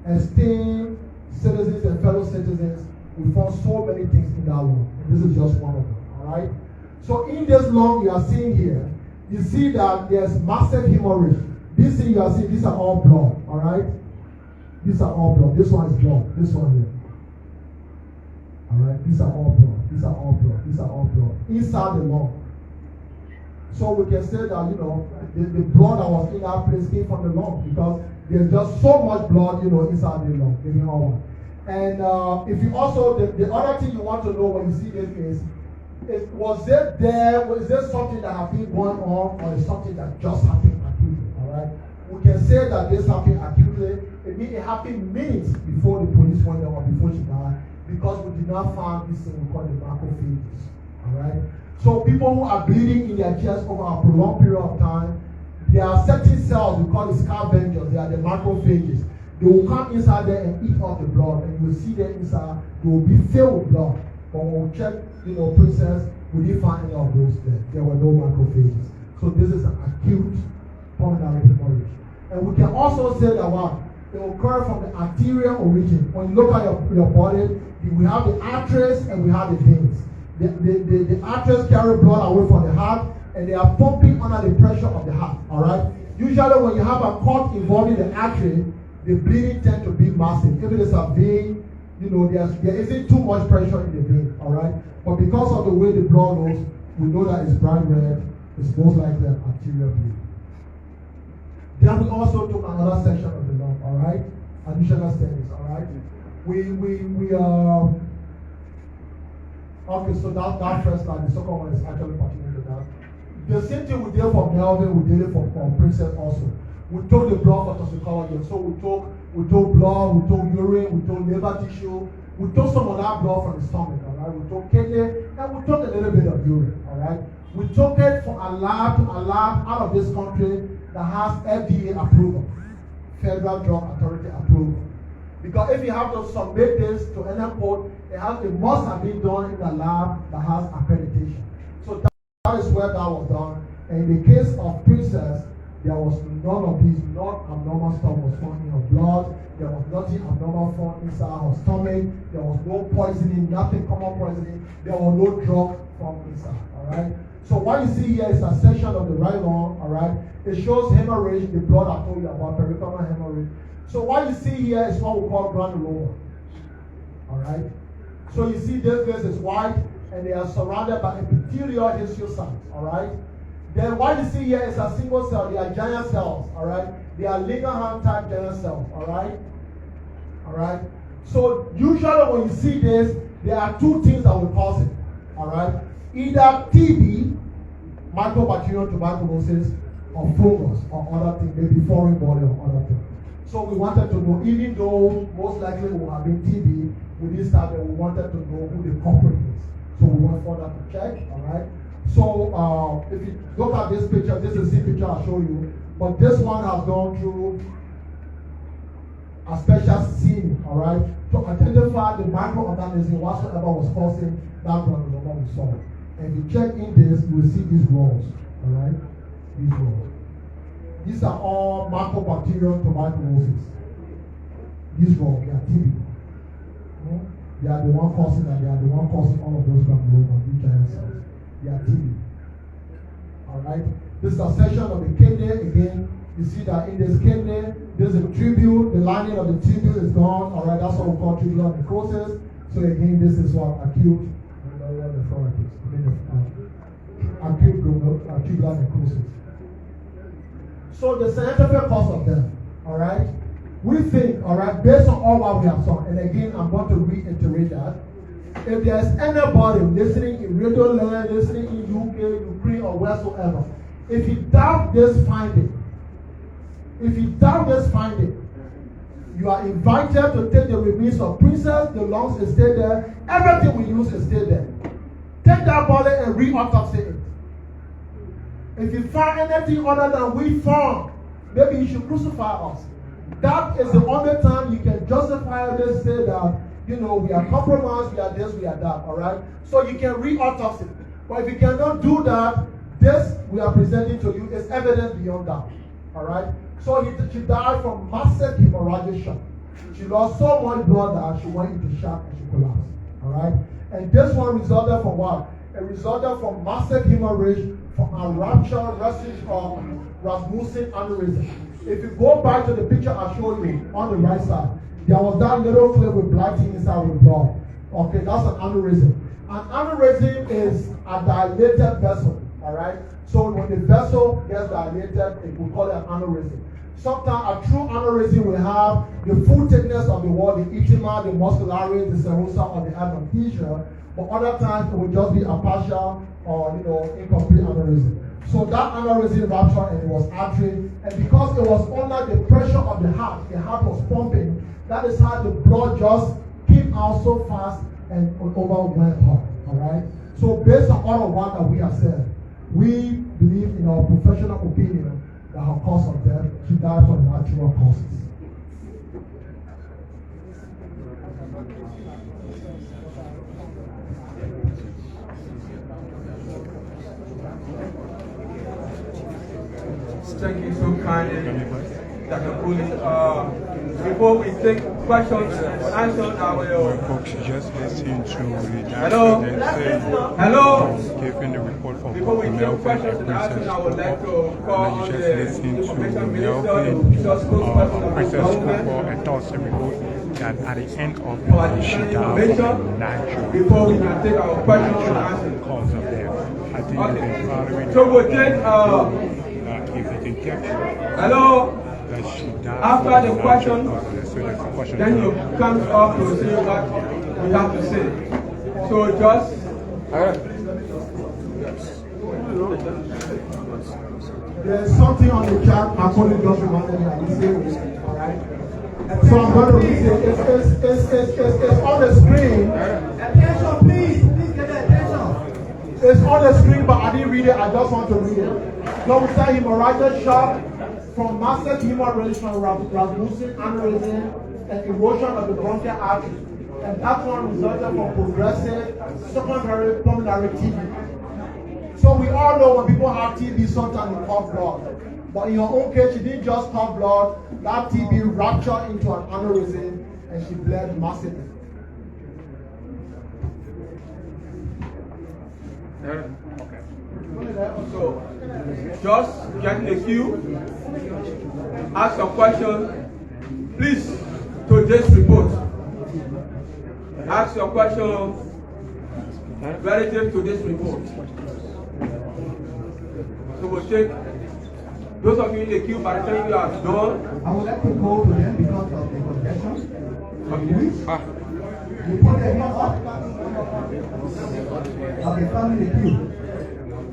Esteemed citizens and fellow citizens, we found so many things in that lung, and this is just one of them, alright? So in this lung you are seeing here, you see that there's massive hemorrhage. This thing you are seeing, these are all blood, alright? These are all blood. This one is blood. This one here. Alright? These are all blood. These are all blood. These are all blood. Inside the lung. So we can say that, the blood that was in that place came from the lung because there's just so much blood, inside the lung. Maybe all one. And if you also, the other thing you want to know when you see this is was there something that had been going on, or is something that just happened acutely? Alright? We can say that this happened acutely. It happened minutes before the police went there or before she died, because we did not find this thing we call the macrophages. Alright? So people who are bleeding in their chest over a prolonged period of time, there are certain cells we call the scavengers, they are the macrophages. They will come inside there and eat up the blood, and you will see them inside, they will be filled with blood. But when we check, Princess, we didn't find any of those there. There were no macrophages. So this is an acute pulmonary hemorrhage. And we can also say that what it occurred from the arterial origin. When you look at your body, we have the arteries and we have the veins. The arteries carry blood away from the heart, and they are pumping under the pressure of the heart. All right. Usually, when you have a cut involving the artery, the bleeding tends to be massive. If it is a vein, there isn't too much pressure in the vein. All right. But because of the way the blood goes, we know that it's bright red. It's most likely an arterial bleed. Then we also took another section of the lung. All right. Additional studies. All right. Okay, so that first slide, the second one is actually pertaining to that. The same thing we did for Melvin, we did it for Princess also. We took the blood for toxicology. So we took blood, we took urine, we took liver tissue, we took some of that blood from the stomach, all right? We took kidney, and we took a little bit of urine, all right? We took it from a lab to a lab out of this country that has FDA approval, Federal Drug Authority approval. Because if you have to submit this to an airport, it must have been done in a lab that has accreditation. So that is where that was done. And in the case of Princess, there was none of these, not abnormal stuff was found in her blood. There was nothing abnormal found inside her stomach. There was no poisoning, nothing common poisoning. There was no drug found inside, all right? So what you see here is a section of the right lung, all right? It shows hemorrhage, the blood I told you about, pericardial hemorrhage. So what you see here is what we call granuloma, all right? So you see this place is white, and they are surrounded by epithelial histiocytes, all right? Then what you see here is a single cell. They are giant cells, all right? They are Langerhans type giant cells, all right? All right? So usually when you see this, there are two things that will cause it, all right? Either TB, Mycobacterial tuberculosis, or fungus, or other things, maybe foreign body or other things. So we wanted to know, even though most likely we have been TB, with this time we wanted to know who the culprit is. So we went further to check, all right? So if you look at this picture, this is the picture I'll show you, but this one has gone through a special scene, all right, to identify the microorganism whatsoever was causing that granuloma we saw. And if you check in this, you will see these rows, all right? These rows. These are all Mycobacterial tuberculosis. These rows, they are TB. They are the one causing that, they are the one causing all of those granulomas, these giant cells. They are TB. All right? This is a section of the kidney. Again, you see that in this kidney, there's a tubule. The lining of the tubule is gone. All right? That's what we call tubular necrosis. So again, this is what acute nephritis. Acute tubular necrosis. So the scientific cause of death, all right? We think, all right, based on all what we have saw, and again, I'm going to reiterate that, if there's anybody listening in Radio Land, listening in UK, Ukraine, or wheresoever, if you doubt this finding, you are invited to take the remains of Princess, the lungs is still there, everything we use is still there. Take that body and re-autopsy it. If you find anything other than we found, maybe you should crucify us. That is the only time you can justifiably say that, we are compromised, we are this, we are that, all right? So you can re-autopsy. But if you cannot do that, this we are presenting to you is evidence beyond doubt, all right? So she died from massive hemorrhagic shock. She lost so much blood that she went into shock and she collapsed, all right? And this one resulted from what? It resulted from massive hemorrhage from a rupture, Rasmussen aneurysm. If you go back to the picture I showed you on the right side, there was that little clip with black thing inside with blood. Okay, that's an aneurysm. An aneurysm is a dilated vessel, all right? So when the vessel gets dilated, we call it an aneurysm. Sometimes a true aneurysm will have the full thickness of the wall, the edema, the muscularis, the serosa, or the adventitia, but other times it will just be a partial or incomplete aneurysm. So that aneurysm ruptured and it was artery, and because it was under the pressure of the heart was pumping, that is how the blood just came out so fast and overwhelmed her. All right? So based on all of what that we have said, we believe in our professional opinion that her cause of death, she died from natural causes. Thank you so kindly, Dr. Cooley. Before we take questions and answers, I will. Folks, just listen to the Hello? Hello? giving the report for Before we take Melvin questions and and answers, I would like to call and on you the just listen to information minister, the Melvin, official spokesperson of Princess the Cooper, government, and thoughts and report that at the end of for the she additional died information from natural before we can take our questions and answers. cause of death. I think you've been following So we'll take, if you can get hello? that she died After from the natural question, causes. So that's the question. then you come up to see what we have to say. So just There's something on the chat my colleague just reminded me I didn't say it, alright? So I'm going to read it. It's on the screen. Attention, please. Please get the attention. It's on the screen, but I didn't read it. I just want to read it. So we say hemorrhagic shock from massive hemorrhaging, rasmussen, aneurysm, and erosion of the bronchial artery. And that one resulted from progressive secondary pulmonary TB. So we all know when people have TB, sometimes they cough blood. But in your own case, she didn't just cough blood. That TB ruptured into an aneurysm, and she bled massively. So, just get in the queue, ask some questions, please, to this report. Ask your question relative to this report. So we'll take those of you in the queue, by the time you are done. I would like to go to them because of the congestion. You put their hands up. Okay, come in the queue.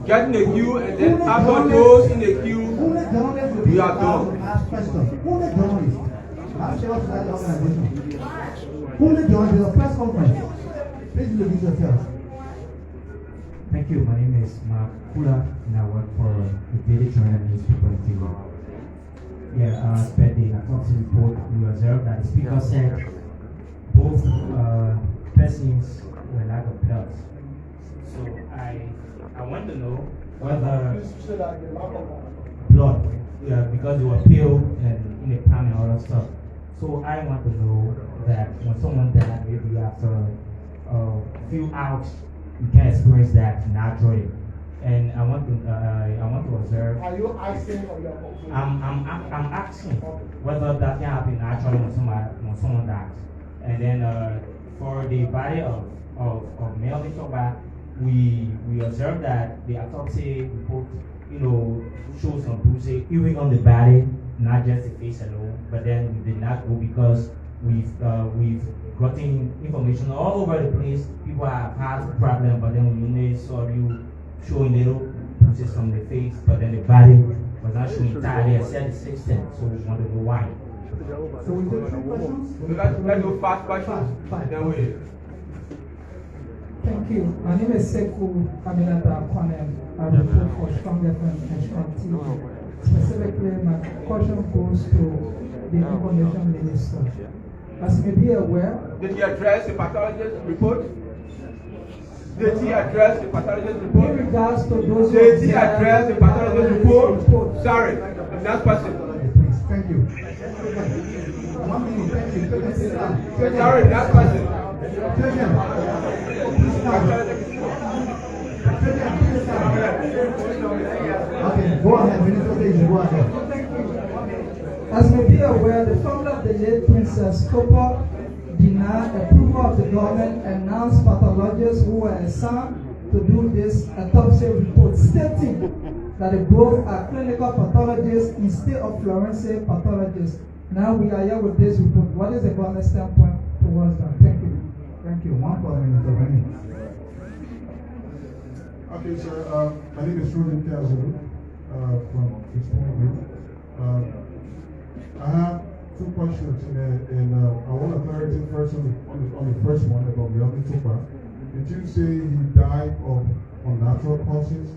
Get in the queue, and then after those in the queue, Only journalists will be we are allowed done. to ask questions. Only journalists. I'm sure of that organization. Only journalists, a press conference. Please introduce yourself. Thank you. My name is Mark Kula, and I work for the Daily Journal newspaper in TV. Yeah, as per the autopsy report, we observed that the speaker said both persons were lack of blood. So I want to know whether blood, because they were pale and in the pan and all that stuff. So I want to know that when someone died, maybe after a few hours, you can experience that naturally. And I want to observe. Are you asking or you're asking? I'm asking whether that can happen naturally when someone dies. And then for the body of Melvin Togba, we observed that the autopsy report, shows some bruises even on the body, not just the face alone. But then we did not go because we've gotten information all over the place. People have had problems, but then when they saw you showing little bruises from the face, but then the body was not showing entirely except the system. So we want to know why. So we take some questions. So let's do fast questions, and then we. Thank you. My name is Sekou Aminata Kwanem. I report for Strong FM and Strong TV. Specifically, my question goes to the Information Minister. As you may be aware, Did he address the pathologist report? Did he address the pathologist report? in regards to those who Did he address the pathologist report? Sorry, the next person. Please, thank you. 1 minute, thank you. Sorry, next person. Okay, go ahead, Minister, please, go ahead. as you may be aware, the family of the late Princess Cooper denied approval of the government and announced pathologists who were assigned to do this autopsy report, stating that they both are clinical pathologists instead of forensic pathologists. Now we are here with this report. What is the government's standpoint towards that? Thank you. Thank you. One for Minister Rennie. Okay, sir. My name is Ruben Kazulu from Eastern. I have two questions, and I want to clarify first on the first one about Melvin Togba. Did you say he died of unnatural causes?